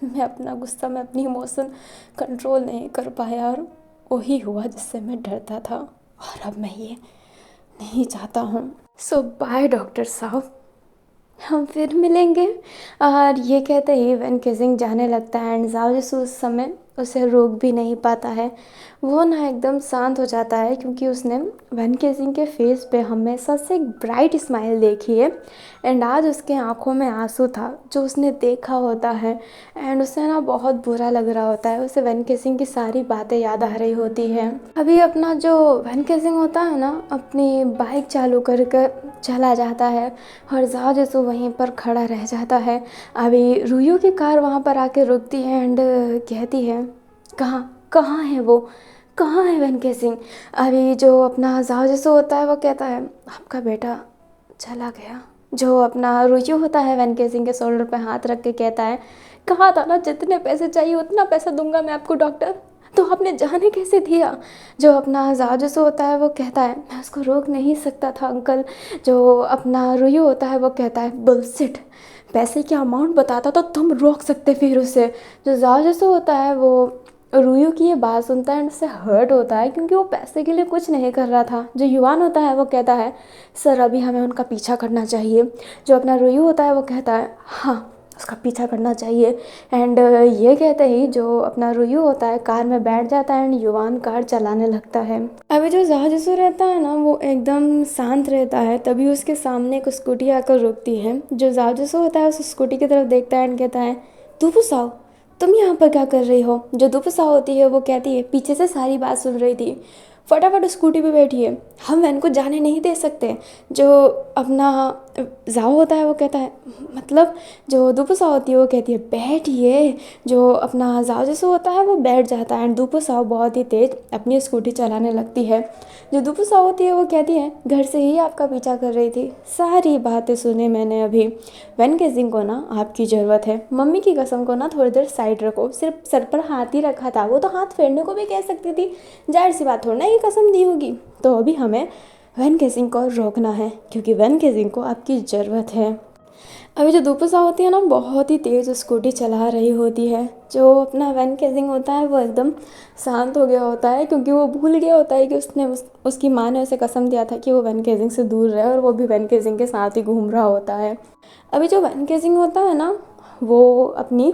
मैं अपना गुस्सा, मैं अपनी इमोशन कंट्रोल नहीं कर पाया और वही हुआ जिससे मैं डरता था, और अब मैं ये नहीं चाहता हूँ। सो बाय डॉक्टर साहब, हम फिर मिलेंगे। और ये कहते ही वैन किसिंग जाने लगता है एंड जाओ जिसू उस समय उसे रोक भी नहीं पाता है। वो ना एकदम शांत हो जाता है क्योंकि उसने वैन किसिंग के फेस पे हमेशा से एक ब्राइट स्माइल देखी है एंड आज उसके आंखों में आंसू था जो उसने देखा होता है एंड उसे ना बहुत बुरा लग रहा होता है। उसे वैन किसिंग की सारी बातें याद आ रही होती है। अभी अपना जो वैन किसिंग होता है ना अपनी बाइक चालू करके चला जाता है और जाओ जिसू वहीं पर खड़ा रह जाता है। अभी रुयू की कार वहाँ पर आके रुकती है एंड कहती है कहाँ कहाँ है वो, कहाँ है वैन किसिंग। अभी जो अपना जाओ जिसू होता है वो कहता है आपका बेटा चला गया। जो अपना रुयू होता है वैन किसिंग के शोल्डर पे हाथ रख के कहता है कहा था ना जितने पैसे चाहिए उतना पैसा दूंगा मैं आपको डॉक्टर, तो आपने जाने कैसे दिया। जो अपना जाजसू होता है वो कहता है मैं उसको रोक नहीं सकता था अंकल। जो अपना रुयू होता है वो कहता है बुलशिट, पैसे की अमाउंट बताता तो तुम रोक सकते फिर उसे। जो जाजसू होता है वो रुयू की ये बात सुनता है एंड उससे हर्ट होता है क्योंकि वो पैसे के लिए कुछ नहीं कर रहा था। जो युवान होता है वो कहता है सर अभी हमें उनका पीछा करना चाहिए। जो अपना रुयू होता है वो कहता है हाँ उसका पीछा करना चाहिए एंड ये कहते ही जो अपना रुयू होता है कार में बैठ जाता है एंड युवान कार चलाने लगता है। अभी जो जाहजसू रहता है ना वो एकदम शांत रहता है, तभी उसके सामने एक स्कूटी आकर रुकती है। जो जाहजसू होता है उस स्कूटी की तरफ देखता है एंड कहता है दुपुसाओ तुम यहाँ पर क्या कर रही हो। जो दुपुसाओ होती है वो कहती है पीछे से सारी बात सुन रही थी, फटाफट स्कूटी पे बैठिए, हम वैन को जाने नहीं दे सकते। जो अपना जाओ होता है वो कहता है मतलब जो दुपुसाओ होती है वो कहती है बैठिए। जो अपना जाओ जैसे होता है वो बैठ जाता है एंड दुपुसाओ बहुत ही तेज़ अपनी स्कूटी चलाने लगती है। जो दुपुसाओ होती है वो कहती है घर से ही आपका पीछा कर रही थी, सारी बातें सुने मैंने अभी। वैन किसिंग को ना आपकी ज़रूरत है, मम्मी की कसम को ना थोड़ी देर साइड रखो, सिर्फ सर पर हाथ ही रखा था, वो तो हाथ फेरने को भी कह सकती थी, जाहिर सी बात थोड़ा ना ये कसम दी होगी। तो अभी हमें वैन किसिंग को रोकना है क्योंकि वैन किसिंग को आपकी ज़रूरत है। अभी जो दुपुसा होती है ना बहुत ही तेज़ स्कूटी चला रही होती है। जो अपना वैन किसिंग होता है वो एकदम शांत हो गया होता है क्योंकि वो भूल गया होता है कि उसकी माँ ने उसे कसम दिया था कि वो वैन किसिंग से दूर रहे और वो भी वैन किसिंग के साथ ही घूम रहा होता है। अभी जो वैन किसिंग होता है ना वो अपनी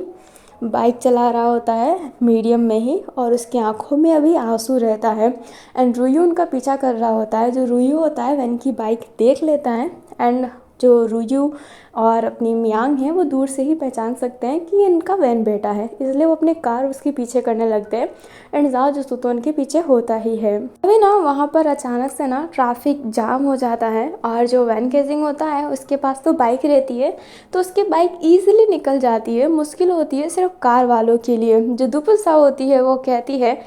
बाइक चला रहा होता है मीडियम में ही और उसकी आंखों में अभी आंसू रहता है एंड रुयू उनका पीछा कर रहा होता है। जो रुयू होता है वैन की बाइक देख लेता है एंड जो रुयू और अपनी मियांग है वो दूर से ही पहचान सकते हैं कि इनका वैन बेटा है, इसलिए वो अपने कार उसके पीछे करने लगते हैं एंड जाओ जो तो उनके पीछे होता ही है। अभी ना वहाँ पर अचानक से ना ट्रैफिक जाम हो जाता है और जो वैन किसिंग होता है उसके पास तो बाइक रहती है तो उसकी बाइक ईजिली निकल जाती है। मुश्किल होती है सिर्फ कार वालों के लिए। जो दुपुसा होती है वो कहती है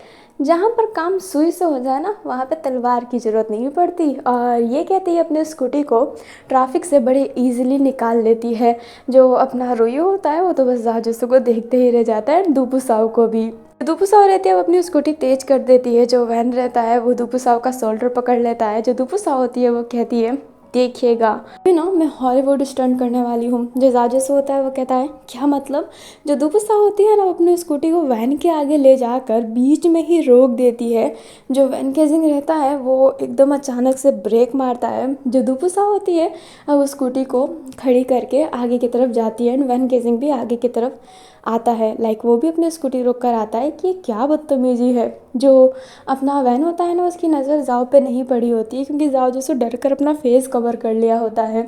जहाँ पर काम सुई से हो जाए ना वहाँ पे तलवार की ज़रूरत नहीं पड़ती, और ये कहती है अपने स्कूटी को ट्रैफिक से बड़े इजीली निकाल लेती है। जो अपना रुयू होता है वो तो बस जाजसू को देखते ही रह जाता है, दुपुसाओ को भी। दुपु साहु रहती है वो अपनी स्कूटी तेज कर देती है। जो वैन रहता है वो दुपु साहु का शोल्डर पकड़ लेता है। जो दुपु साहु होती है वो कहती है देखिएगा अभी ना मैं हॉलीवुड स्टंट करने वाली हूँ। जो जाजसू होता है वो कहता है क्या मतलब। जो दुपु साहु होती है ना वो अपनी स्कूटी को वैन के आगे ले जाकर बीच में ही रोक देती है। जो वैन केजिंग रहता है वो एकदम अचानक से ब्रेक मारता है। जो दुपु साहु होती है अब उस स्कूटी को खड़ी करके आगे की तरफ जाती है। वैन केजिंग भी आगे की तरफ आता है। लाइक वो भी अपनी स्कूटी रोक कर आता है कि क्या बदतमीजी है। जो अपना वैन होता है ना उसकी नज़र जाओ पे नहीं पड़ी होती है क्योंकि जाओ जैसे डर कर अपना फेस कवर कर लिया होता है।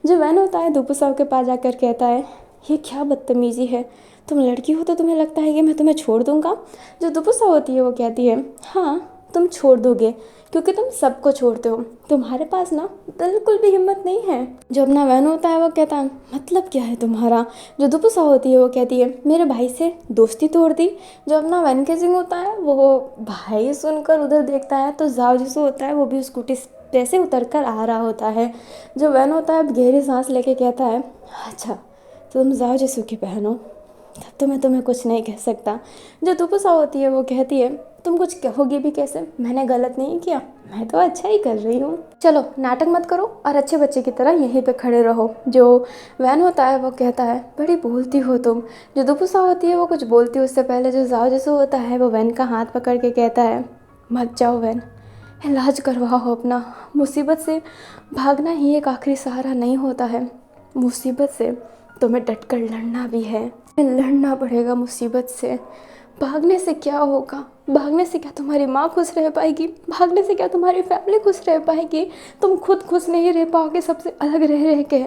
जो वैन होता है दुपु साहु के पास जाकर कहता है ये क्या बदतमीजी है। तुम लड़की हो तो तुम्हें लगता है कि मैं तुम्हें छोड़ दूँगा। जो दुपु साहु होती है वो कहती है हाँ तुम छोड़ दोगे क्योंकि तुम सबको छोड़ते हो। तुम्हारे पास ना बिल्कुल भी हिम्मत नहीं है। जो अपना वैन होता है वो कहता है मतलब क्या है तुम्हारा। जो दुपु साहु होती है वो कहती है मेरे भाई से दोस्ती तोड़ दी। जो अपना वैन केजिंग होता है वो भाई सुनकर उधर देखता है तो जाओ जिसो होता है वो भी स्कूटी पे से उतर कर आ रहा होता है। जो वैन होता है गहरी सांस लेके कहता है अच्छा तुम जाओ जिसो की बहन हो तब तो मैं तुम्हें कुछ नहीं कह सकता। जो दुपु साहु होती है वो कहती है तुम कुछ कहोगे भी कैसे, मैंने गलत नहीं किया, मैं तो अच्छा ही कर रही हूँ। चलो नाटक मत करो और अच्छे बच्चे की तरह यहीं पे खड़े रहो। जो वैन होता है वो कहता है बड़ी बोलती हो तुम। जो दुपु साहु होती है वो कुछ बोलती है उससे पहले जो जाओ जैसो होता है वो वैन का हाथ पकड़ के कहता है मत जाओ वैन, इलाज करवाओ अपना। मुसीबत से भागना ही एक आखिरी सहारा नहीं होता है। मुसीबत से तुम्हें डट कर लड़ना भी है। लड़ना पड़ेगा मुसीबत से। भागने से क्या होगा, भागने से क्या तुम्हारी माँ खुश रह पाएगी, भागने से क्या तुम्हारी फैमिली खुश रह पाएगी। तुम खुद खुश नहीं रह पाओगे सबसे अलग रह रह के।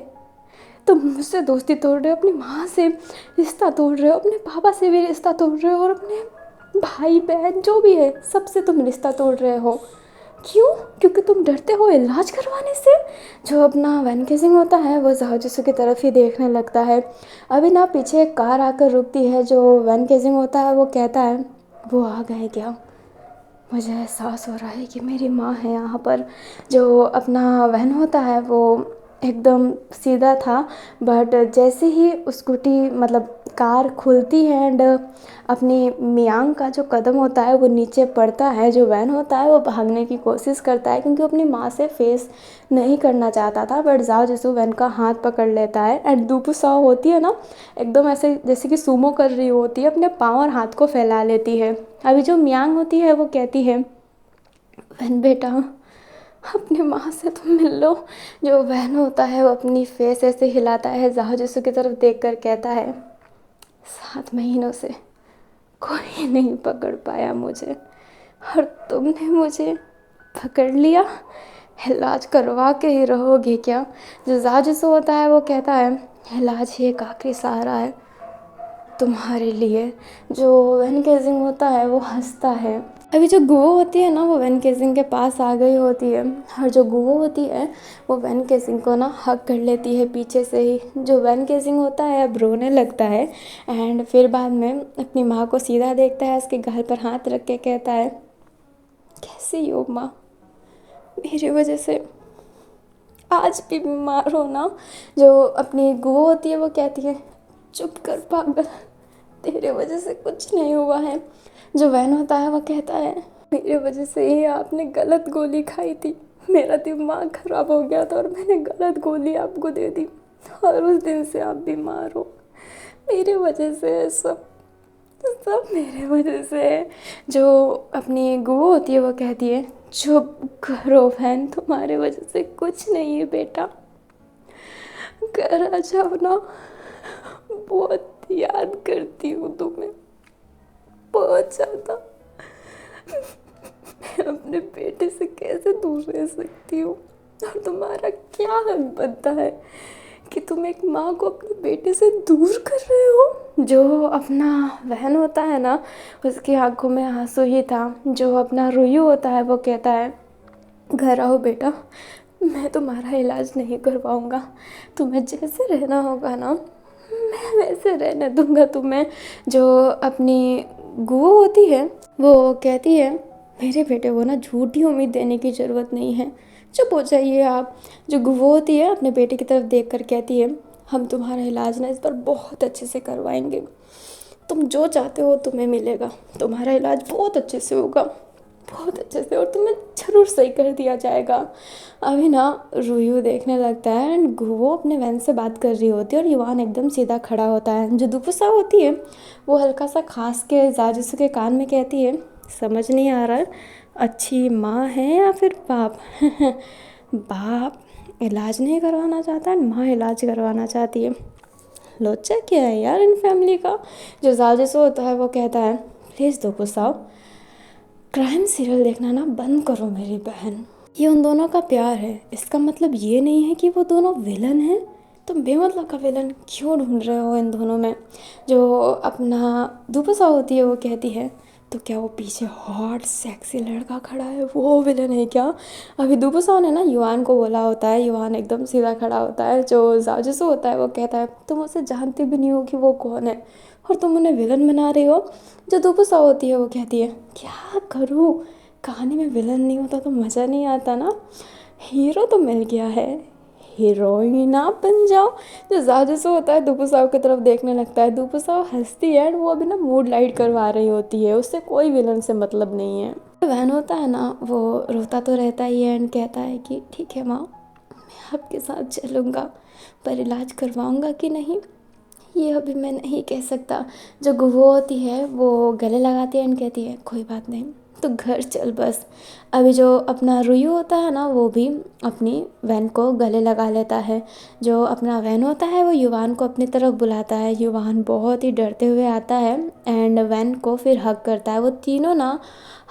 तुम मुझसे दोस्ती तोड़ रहे हो, अपनी माँ से रिश्ता तोड़ रहे हो, अपने पापा से भी रिश्ता तोड़ रहे हो और अपने भाई बहन जो भी है सबसे तुम रिश्ता तोड़ रहे हो। क्यों? क्योंकि तुम डरते हो इलाज करवाने से। जो अपना वैन केजिंग होता है वो जाओ जिसो की तरफ ही देखने लगता है। अभी ना पीछे एक कार आकर रुकती है। जो वैन केजिंग होता है वो कहता है वो आ गए क्या, मुझे एहसास हो रहा है कि मेरी माँ है यहाँ पर। जो अपना वैन होता है वो एकदम सीधा था बट जैसे ही स्कूटी मतलब कार खुलती है एंड अपनी मियांग का जो कदम होता है वो नीचे पड़ता है। जो वैन होता है वो भागने की कोशिश करता है क्योंकि अपनी माँ से फेस नहीं करना चाहता था बट जाओ जैसो वैन का हाथ पकड़ लेता है। एंड दुपु साहु होती है ना एकदम ऐसे जैसे कि सूमो कर रही होती है, अपने पाँव और हाथ को फैला लेती है। अभी जो मियांग होती है वो कहती है वैन बेटा अपनी माँ से तुम मिल लो। जो वैन होता है वो अपनी फेस ऐसे हिलाता है, जाओ जिसो की तरफ देख कर कहता है 7 महीनों से कोई नहीं पकड़ पाया मुझे और तुमने मुझे पकड़ लिया, इलाज करवा के ही रहोगे क्या। जो जाजिसो होता है वो कहता है इलाज ही एक आखिरी सहारा है तुम्हारे लिए। जो वैन केजिंग होता है वो हंसता है। अभी जो गुओ होती है ना वो वैन केजिंग के पास आ गई होती है और जो गुओ होती है वो वैन केजिंग को ना हक कर लेती है पीछे से ही। जो वैन केजिंग होता है अब रोने लगता है एंड फिर बाद में अपनी माँ को सीधा देखता है, उसके गाल पर हाथ रख के कहता है कैसी हो माँ, मेरी वजह से आज भी बीमार हो ना। जो अपनी गुओ होती है वो कहती है चुप कर पागल, तेरे वजह से कुछ नहीं हुआ है। जो वैन होता है वो कहता है मेरे वजह से ही आपने गलत गोली खाई थी, मेरा दिमाग ख़राब हो गया था और मैंने गलत गोली आपको दे दी और उस दिन से आप बीमार हो। मेरे वजह से सब सब मेरे वजह से है। जो अपनी गुओ होती है वो कहती है चुप करो बहन, तुम्हारे वजह से कुछ नहीं है बेटा, घर आ जाओ ना, बहुत याद करती हूँ तुम्हें बहुत ज़्यादा। मैं अपने बेटे से कैसे दूर रह सकती हूँ और तुम्हारा क्या हक बनता है कि तुम एक माँ को अपने बेटे से दूर कर रहे हो। जो अपना बहन होता है ना उसकी आंखों में आंसू ही था। जो अपना रुयू होता है वो कहता है घर आओ बेटा, मैं तुम्हारा इलाज नहीं करवाऊँगा, तुम्हें जैसे रहना होगा ना मैं वैसे रहने दूँगा तुम्हें। जो अपनी गुओ होती है वो कहती है मेरे बेटे को ना झूठी उम्मीद देने की ज़रूरत नहीं है, चुप हो जाइए आप। जो गुओ होती है अपने बेटे की तरफ देख कर कहती है हम तुम्हारा इलाज ना इस बार बहुत अच्छे से करवाएंगे, तुम जो चाहते हो तुम्हें मिलेगा, तुम्हारा इलाज बहुत अच्छे से होगा, बहुत अच्छे से, और तुम्हें ज़रूर सही कर दिया जाएगा। अभी ना रूयू देखने लगता है एंड वो अपने वैन से बात कर रही होती है और युवान एकदम सीधा खड़ा होता है। जो दुपुसा होती है वो हल्का सा खास के जाजिसू के कान में कहती है, समझ नहीं आ रहा है, अच्छी माँ है या फिर बाप? बाप इलाज नहीं करवाना चाहता है, माँ इलाज करवाना चाहती है। लोचा क्या है यार इन फैमिली का। जो जाजिसू होता है वो कहता है, प्लीज़ दुपुसा, क्राइम सीरियल देखना ना बंद करो मेरी बहन। ये उन दोनों का प्यार है, इसका मतलब ये नहीं है कि वो दोनों विलन हैं। तुम बेमतलब का विलन क्यों ढूंढ रहे हो इन दोनों में? जो अपना दुपुसा होती है वो कहती है, तो क्या वो पीछे हॉट सेक्सी लड़का खड़ा है वो विलन है क्या? अभी दुपुसा ने ना युआन को बोला होता है, युआन एकदम सीधा खड़ा होता है। जो जाजिसू होता है वो कहता है, तुम उसे जानते भी नहीं हो कि वो कौन है और तुम उन्हें विलन बना रही हो। जो दुपुसा होती है वो कहती है, क्या करूँ, कहानी में विलन नहीं होता तो मज़ा नहीं आता ना, हीरो तो मिल गया है, हीरोइन आप बन जाओ। जो जाजिसू होता है दुपुसाओ की तरफ देखने लगता है, दुपुसाओ हंसती है एंड वो अभी ना मूड लाइट करवा रही होती है, उससे कोई विलन से मतलब नहीं है। वैन होता है ना वो रोता तो रहता ही है एंड कहता है कि ठीक है माँ, मैं आपके साथ चलूँगा, पर इलाज करवाऊँगा कि नहीं ये अभी मैं नहीं कह सकता। जो गुवो होती है वो गले लगाती है एंड कहती है, कोई बात नहीं, तो घर चल बस। अभी जो अपना रुयू होता है ना वो भी अपनी वैन को गले लगा लेता है। जो अपना वैन होता है वो युवान को अपनी तरफ बुलाता है, युवान बहुत ही डरते हुए आता है एंड वैन को फिर हग करता है। वो तीनों ना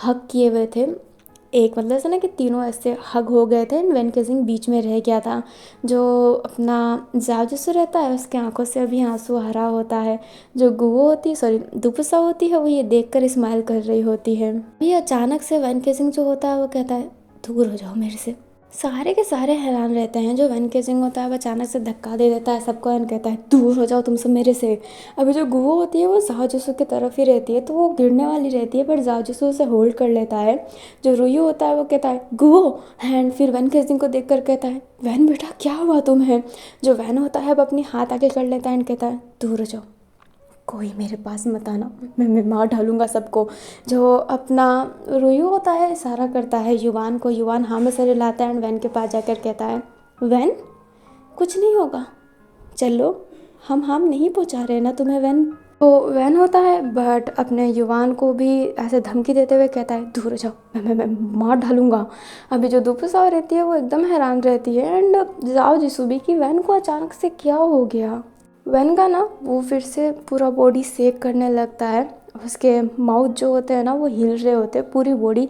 हग किए हुए थे, एक मतलब ऐसा ना कि तीनों ऐसे हग हो गए थे, वैन केजिंग बीच में रह गया था। जो अपना जाजिसू रहता है उसके आंखों से अभी आंसू आ रहा होता है। जो गुवो होती है, सॉरी दुपुसा होती है, वो ये देखकर स्माइल कर रही होती है। ये अचानक से वैन केजिंग जो होता है वो कहता है, दूर हो जाओ मेरे से। सारे के सारे हैरान रहते हैं। जो वैन केजिंग होता है वो अचानक से धक्का दे देता है सबको एंड कहता है, दूर हो जाओ तुम सब मेरे से। अभी जो गुवो होती है वो जाओजिसू की तरफ ही रहती है, तो वो गिरने वाली रहती है पर जाओजिसू उसे होल्ड कर लेता है। जो रुयू होता है वो कहता है, गुवो, एंड फिर वैन केजिंग को देख कर कहता है, वैन बेटा क्या हुआ तुम्हें? जो वैन होता है वो अपनी हाथ आगे कर लेता है एंड कहता है, दूर हो जाओ, कोई मेरे पास मत आना, मैं मार डालूंगा सबको। जो अपना रुयू होता है इशारा करता है युवान को, युवान हाँ में सर हिलाता है एंड वैन के पास जाकर कहता है, वैन कुछ नहीं होगा, चलो, हम हार्म नहीं पहुंचा रहे ना तुम्हें वैन। तो वैन होता है बट अपने युवान को भी ऐसे धमकी देते हुए कहता है, दूर हो जाओ, मैं मार डालूंगा। अभी जो दुपुसाओ रहती है वो एकदम हैरान रहती है एंड जाओजिसू भी कि वैन को अचानक से क्या हो गया। वैन का ना वो फिर से पूरा बॉडी सेक करने लगता है, उसके माउथ जो होते हैं ना वो हिल रहे होते हैं, पूरी बॉडी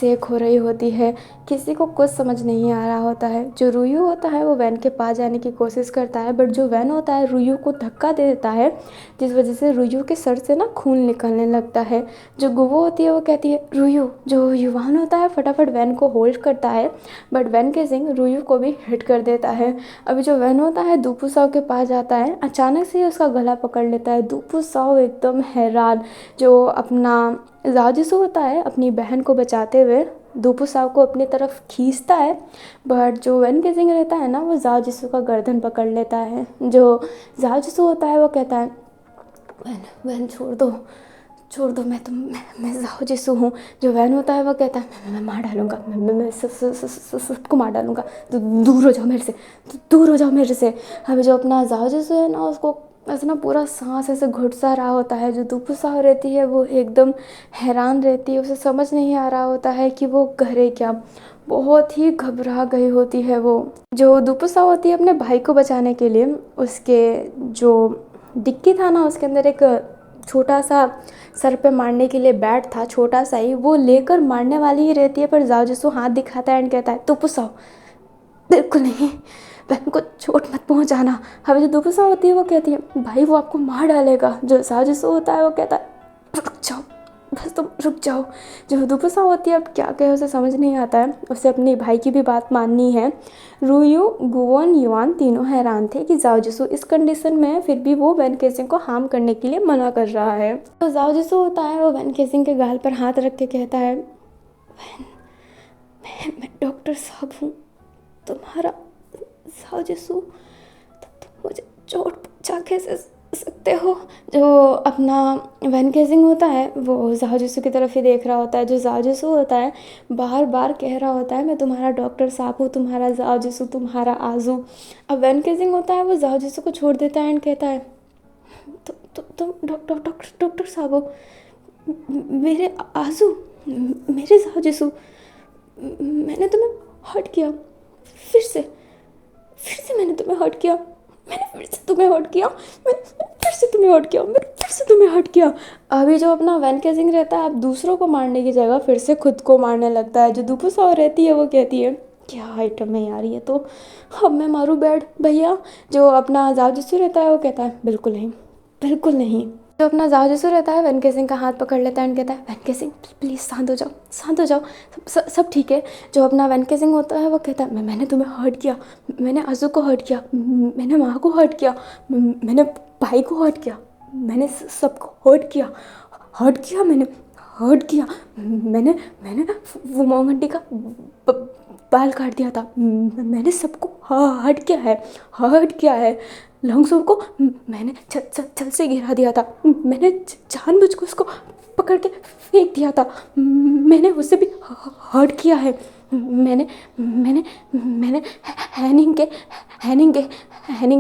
सेक हो रही होती है, किसी को कुछ समझ नहीं आ रहा होता है। जो रुयू होता है वो वैन के पास जाने की कोशिश करता है बट जो वैन होता है रुयू को धक्का दे देता है, जिस वजह से रुयू के सर से ना खून निकलने लगता है। जो गुवो होती है वो कहती है, रुयू। जो युवान होता है फटाफट वैन को होल्ड करता है बट वैन के सिंह रुयू को भी हिट कर देता है। अभी जो वैन होता है दुपुसाओ के पास जाता है, अचानक से ही उसका गला पकड़ लेता है। दुपुसाओ एकदम हैरान। जो अपना जाजिसू होता है अपनी बहन को बचाते हुए दुपुसाओ को अपनी तरफ खींचता है बट जो वैन केजिंग रहता है ना वो जाजिसू का गर्दन पकड़ लेता है। जो जाजिसू होता है वो कहता है, वैन वैन छोड़ दो, मैं जाओजिसू हूँ। जो वैन होता है वो कहता है, मैं मार डालूंगा, मैं सबको मार डालूंगा, तो दूर हो जाओ मेरे से, तो दूर हो जाओ मेरे से। अभी जो अपना जाओजिसू है ना उसको ऐसे ना पूरा सांस ऐसे घुट सा रहा होता है। जो दुपुसाओ रहती है वो एकदम हैरान रहती है, उसे समझ नहीं आ रहा होता है कि वो करे क्या, बहुत ही घबरा गई होती है वो। जो दुपुसाओ होती है अपने भाई को बचाने के लिए उसके जो डिक्की था ना उसके अंदर एक छोटा सा सर पे मारने के लिए बैट था, छोटा सा ही, वो लेकर मारने वाली ही रहती है पर जाओजिसू हाथ दिखाता है एंड कहता है, दुपुसाओ बिल्कुल नहीं, बहन को चोट मत पहुंचाना। अभी जो दुपुसाओ होती है वो कहती है, भाई वो आपको मार डालेगा। जो जाओजिसू होता है वो कहता है, रुक जाओ, बस तुम रुक जाओ। जो दुपुसाओ होती है अब क्या कहे उसे समझ नहीं आता है, उसे अपनी भाई की भी बात माननी है। रुयू, गुवोन, युआन तीनों हैरान थे कि जाओजिसू इस कंडीशन में है फिर भी वो वैन केजिंग को हार्म करने के लिए मना कर रहा है। तो जाओजिसू होता है वो वैन केजिंग के गाल पर हाथ रख के कहता है, वैन मैं डॉक्टर साहब हूँ, तुम्हारा जाओजिसू, तुम मुझे चोट पहुँचा के सकते हो। जो अपना वैन केजिंग होता है वो जाओ की तरफ ही देख रहा होता है। जो जाओ होता है बार बार कह रहा होता है, मैं तुम्हारा डॉक्टर साहब हूँ, तुम्हारा जाओ, तुम्हारा आजू। अब वैन केजिंग होता है वो जाओ को छोड़ देता है एंड कहता है, तुम डॉक्टर डॉक्टर डॉक्टर साहब हो, मेरे आजू, मेरे जाओ, मैंने तुम्हें हर्ट किया, फिर से मैंने तुम्हें हर्ट किया, मैंने फिर से तुम्हें हर्ट किया, मैंने फिर से तुम्हें हर्ट किया, मैंने फिर से तुम्हें हर्ट किया। अभी जो अपना वैन केजिंग रहता है अब दूसरों को मारने की जगह फिर से खुद को मारने लगता है। जो दुपुसाव रहती है वो कहती है, क्या आइटम है यार ये तो, अब मैं मारूँ बैड भैया। जो अपना जाओ रहता है वो कहता है, बिल्कुल नहीं, बिल्कुल नहीं। जो अपना जाओ रहता है वैन केजिंग का हाथ पकड़ लेता है एंड कहता है, वैन केजिंग प्लीज़ शांत हो जाओ, शांत हो जाओ, सब ठीक है। जो अपना वैन केजिंग होता है वो कहता है, मैंने तुम्हें हर्ट किया, मैंने आजू को हर्ट किया, मैंने माँ को हर्ट किया, मैंने भाई को हर्ट किया, मैंने सबको हर्ट किया, मैंने हर्ट किया, मैंने मैंने वो मोमबत्ती का बाल काट दिया था, मैंने सबको हर्ट किया है लॉन्गसोर को मैंने छल से गिरा दिया था, मैंने जानबूझ के उसको पकड़ के फेंक दिया था, मैंने उसे भी हर्ट किया है, मैंने मैंने मैंने हैनिंग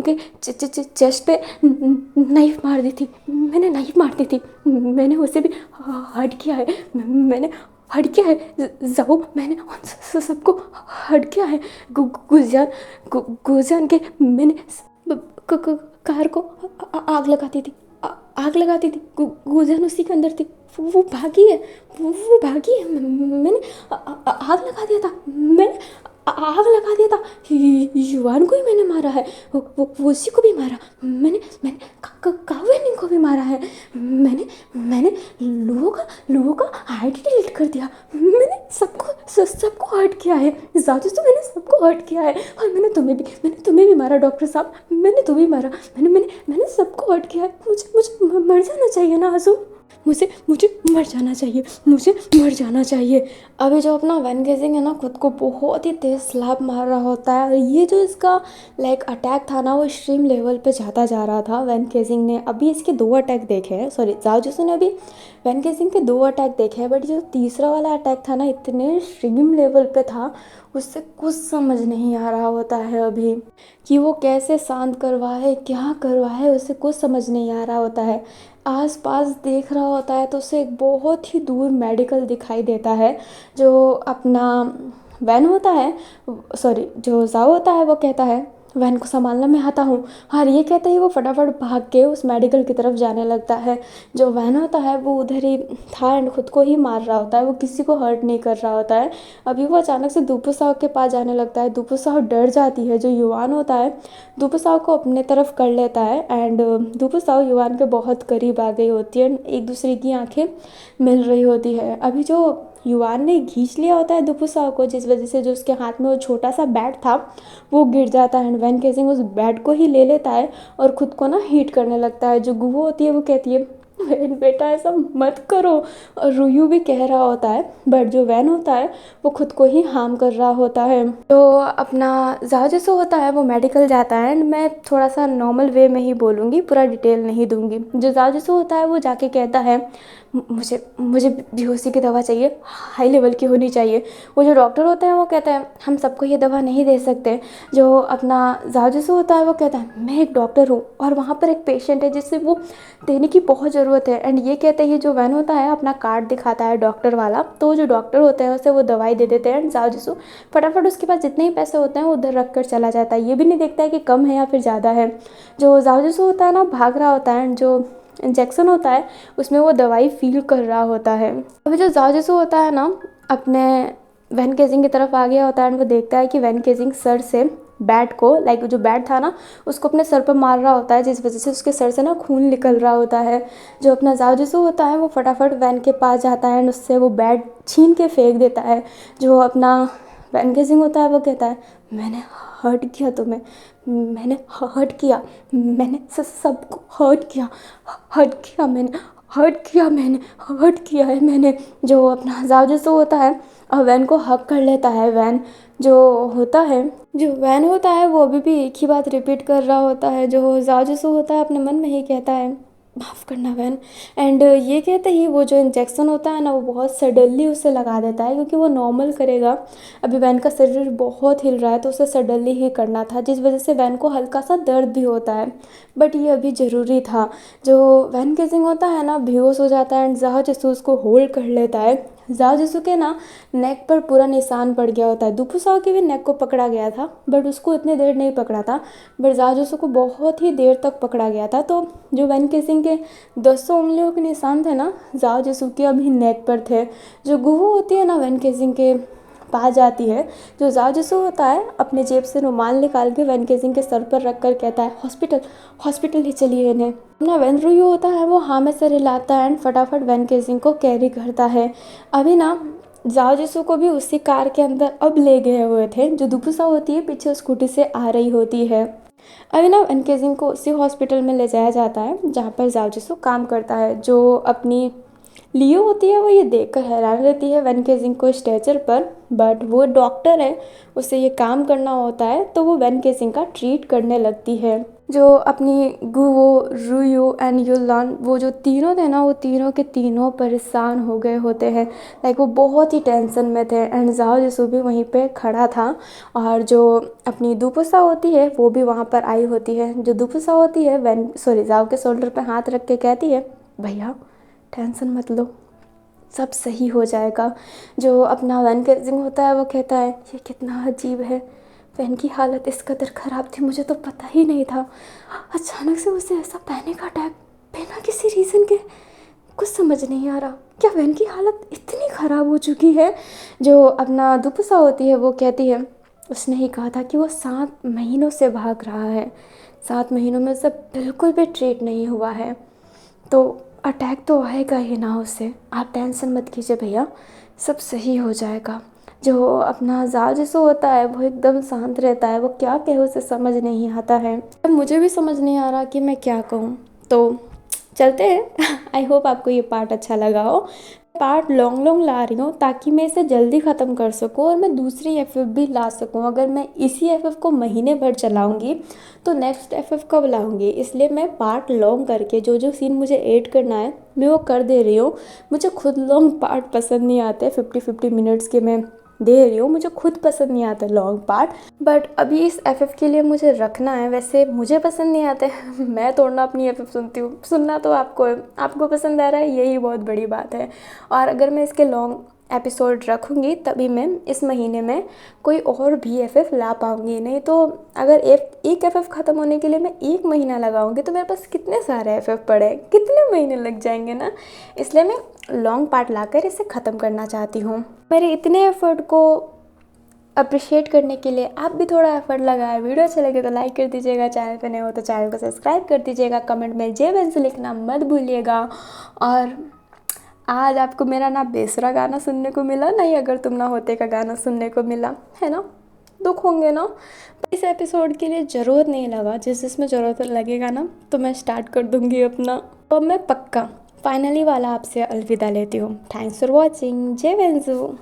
के चेस्ट पे नाइफ मार दी थी, मैंने नाइफ मार दी थी, मैंने उसे भी हर्ट किया है, मैंने हर्ट किया है जाओ, मैंने उन सबको हर्ट किया है। गुजान के मैंने कार को आग लगाती थी, गुजान उसी के अंदर थी, वो भागी है, वो भागी है, मैंने आग लगा दिया था, मैंने आग लगा दिया था, युवान को ही मैंने मारा है, वो उसी को भी मारा, मैंने कावेनी को भी मारा है, मैंने लोगों का आईडी डिलीट कर दिया, मैंने सबको हर्ट किया है जादू से, मैंने सबको हर्ट किया है, और मैंने तुम्हें भी मारा डॉक्टर साहब, मैंने तुम्हें मारा, मैंने सबको हर्ट किया है, मुझे मर जाना चाहिए ना आजू, मुझे मर जाना चाहिए। अभी जो अपना वैन गेजिंग है ना खुद को बहुत ही तेज़ स्लैप मार रहा होता है, और ये जो इसका अटैक था ना वो एक्सट्रीम लेवल पे जाता जा रहा था। वैन गेजिंग ने अभी इसके 2 अटैक देखे हैं, सॉरी जाओ ने अभी वैन गेजिंग के 2 अटैक देखे हैं, बट जो तीसरा वाला अटैक था ना इतने एक्सट्रीम लेवल पे था, उससे कुछ समझ नहीं आ रहा होता है अभी कि वो कैसे शांत करवाए, क्या करवाए, उससे कुछ समझ नहीं आ रहा होता है। आस पास देख रहा होता है तो उसे एक बहुत ही दूर मेडिकल दिखाई देता है। जो अपना वैन होता है, सॉरी जो जाओ होता है वो कहता है, वैन को संभालना मैं आता हूँ, और ये कहते ही वो फटाफट भाग के उस मेडिकल की तरफ जाने लगता है। जो वैन होता है वो उधर ही था एंड खुद को ही मार रहा होता है, वो किसी को हर्ट नहीं कर रहा होता है। अभी वो अचानक से दुपुसाव के पास जाने लगता है, दुपुसाव डर जाती है। जो युवान होता है दुपुसाव को अपने तरफ कर लेता है एंड दुपुसाव युवान के बहुत करीब आ गई होती है, एक दूसरे की आंखें मिल रही होती है। अभी जो युवान ने खींच लिया होता है दुपुसाव को, जिस वजह से जो उसके हाथ में वो छोटा सा बैट था वो गिर जाता है एंड वैन केजिंग उस बैट को ही ले लेता है और ख़ुद को ना हीट करने लगता है। जो गुहो होती है वो कहती है, वैन बेटा ऐसा मत करो, और रुयू भी कह रहा होता है, बट जो वैन होता है वो खुद को ही हार्म कर रहा होता है। तो अपना जाओ जैसो होता है वो मेडिकल जाता है एंड मैं थोड़ा सा नॉर्मल वे में ही बोलूँगी, पूरा डिटेल नहीं दूँगी। जो जाओ जैसो होता है वो जाके कहता है, मुझे बेहोशी की दवा चाहिए, हाई लेवल की होनी चाहिए। वो जो डॉक्टर होता है वो कहता है, हम सबको ये दवा नहीं दे सकते। जो अपना जाओ जैसो होता है वो कहता है, मैं एक डॉक्टर हूँ और वहाँ पर एक पेशेंट है जिससे वो देने की बहुत ज़रूरत है। एंड ये कहते ही जो वैन होता है अपना कार्ड दिखाता है डॉक्टर वाला, तो जो डॉक्टर होते हैं उसे वो दवाई दे देते हैं एंड जाओ जैसो फटाफट उसके पास जितने ही पैसे होते हैं वो उधर रख कर चला जाता है। ये भी नहीं देखता है कि कम है या फिर ज़्यादा है। जो जाओ जैसो होता है ना भाग रहा होता है एंड जो इंजेक्शन होता है उसमें वो दवाई फील कर रहा होता है। अभी जो जाओ जैसो होता है ना अपने वैन केजिंग की तरफ आ गया होता है एंड वो देखता है कि वैन केजिंग सर से बैट को जो बैट था ना उसको अपने सर पर मार रहा होता है, जिस वजह से उसके सर से ना खून निकल रहा होता है। जो अपना जाओ जैसो होता है वो फटाफट वैन के पास जाता है एंड उससे वो बैट छीन के फेंक देता है। जो अपना वैन केजिंग होता है वो कहता है, मैंने हर्ट किया तुम्हें, मैंने हर्ट किया, मैंने सबको हर्ट किया मैंने। जो अपना जाओ जैसो होता है और वैन को हक कर लेता है। वैन जो वैन होता है वो अभी भी एक ही बात रिपीट कर रहा होता है। जो जाजूसू होता है अपने मन में ही कहता है, माफ़ करना वैन। एंड ये कहते ही वो जो इंजेक्शन होता है ना वो बहुत सडनली उसे लगा देता है, क्योंकि वो नॉर्मल करेगा। अभी वैन का शरीर बहुत हिल रहा है तो उसे सडनली ही करना था, जिस वजह से वैन को हल्का सा दर्द भी होता है, बट ये अभी ज़रूरी था। जो वैन केजिंग होता है ना बेहोश हो जाता है एंड जाओ जसू उसको होल्ड कर लेता है। जाओ जसू के ना नेक पर पूरा निशान पड़ गया होता है। दुफुसाओ के भी नेक को पकड़ा गया था, बट उसको इतनी देर नहीं पकड़ा था, बट जाओ जसू को बहुत ही देर तक पकड़ा गया था। तो जो वैन केसिंग के 10 उंगलियों के निशान थे ना जाओ जसू के अभी नेक पर थे। जो गुहू होती है ना वैन केसिंग के पास जाती है। जो जाओ जसू होता है अपने जेब से रुमाल निकाल के वैन केसिंग के सर पर रख कर कहता है, हॉस्पिटल हॉस्पिटल ले चलिए इन्हें। अपना वैन रुयू होता है वो हाँ में सर हिलाता है एंड फटाफट वैन केसिंग को कैरी करता है। अभी ना जाओ जसू को भी उसी कार के अंदर अब ले गए हुए थे। जो दुपुसा होती है पीछे स्कूटी से आ रही होती है। अभी ना वैन केसिंग को उसी हॉस्पिटल में ले जाया जाता है जहाँ पर जाओ जसू काम करता है। जो अपनी लियो होती है वो ये देखकर हैरान रहती है वैन केसिंग को स्ट्रेचर पर, बट वो डॉक्टर है, उसे ये काम करना होता है, तो वो वैन केसिंग का ट्रीट करने लगती है। जो अपनी गुवो रुयो एंड युलान वो जो तीनों थे ना वो तीनों के तीनों परेशान हो गए होते हैं। लाइक वो बहुत ही टेंशन में थे एंड जाओ जसू भी वहीं पे खड़ा था। और जो अपनी दुपुसा होती है वो भी वहाँ पर आई होती है। जो दुपुसा होती है जाओ के शोल्डर पे हाथ रख के कहती है, भैया टेंशन मत लो, सब सही हो जाएगा। जो अपना वैन केसिंग होता है वो कहता है, ये कितना अजीब है, वैन की हालत इस कदर ख़राब थी मुझे तो पता ही नहीं था। अचानक से उसे ऐसा पैनिक अटैक बिना किसी रीज़न के, कुछ समझ नहीं आ रहा, क्या वैन की हालत इतनी ख़राब हो चुकी है। जो अपना दुपुसा होती है वो कहती है, उसने ही कहा था कि वो 7 महीनों से भाग रहा है, 7 महीनों में से बिल्कुल भी ट्रीट नहीं हुआ है, तो अटैक तो आएगा ही ना उसे। आप टेंशन मत कीजिए भैया, सब सही हो जाएगा। जो अपना जाओ जसू होता है वो एकदम शांत रहता है, वो क्या कहे उसे समझ नहीं आता है। अब मुझे भी समझ नहीं आ रहा कि मैं क्या कहूँ, तो चलते हैं। आई होप आपको ये पार्ट अच्छा लगा हो। पार्ट लॉन्ग ला रही हूँ ताकि मैं इसे जल्दी ख़त्म कर सकूँ और मैं दूसरी एफएफ भी ला सकूँ। अगर मैं इसी एफएफ को महीने भर चलाऊँगी तो नेक्स्ट एफएफ कब लाऊँगी, इसलिए मैं पार्ट लॉन्ग करके जो जो सीन मुझे ऐड करना है मैं वो कर दे रही हूँ। मुझे खुद लॉन्ग पार्ट पसंद नहीं आते, 50-50 मिनट्स के मैं दे रही हूँ, मुझे खुद पसंद नहीं आता लॉन्ग पार्ट, बट अभी इस एफएफ के लिए मुझे रखना है। वैसे मुझे पसंद नहीं आते। मैं तोड़ना अपनी एफएफ सुनती हूँ, सुनना तो आपको है, आपको पसंद आ रहा है यही बहुत बड़ी बात है। और अगर मैं इसके लॉन्ग एपिसोड रखूँगी तभी मैं इस महीने में कोई और भी एफएफ ला पाऊँगी, नहीं तो अगर एक एफएफ ख़त्म होने के लिए मैं 1 महीना लगाऊँगी तो मेरे पास कितने सारे एफएफ पड़े हैं, कितने महीने लग जाएंगे ना। इसलिए मैं लॉन्ग पार्ट लाकर इसे ख़त्म करना चाहती हूँ। मेरे इतने एफर्ट को अप्रिशिएट करने के लिए आप भी थोड़ा एफर्ट लगाए। वीडियो अच्छा लगे तो लाइक कर दीजिएगा, चैनल पे नए हो तो चैनल को सब्सक्राइब कर दीजिएगा, कमेंट में जय वंश लिखना मत भूलिएगा। और आज आपको मेरा ना बेसुरा गाना सुनने को मिला, नहीं अगर तुम ना होते का गाना सुनने को मिला, है ना, दुख होंगे ना। इस एपिसोड के लिए ज़रूरत नहीं लगा, जिसमें ज़रूरत लगेगा ना तो मैं स्टार्ट कर दूँगी अपना। तो मैं पक्का फाइनली वाला आपसे अलविदा लेती हूँ। थैंक्स फॉर वॉचिंग, जय वंशु।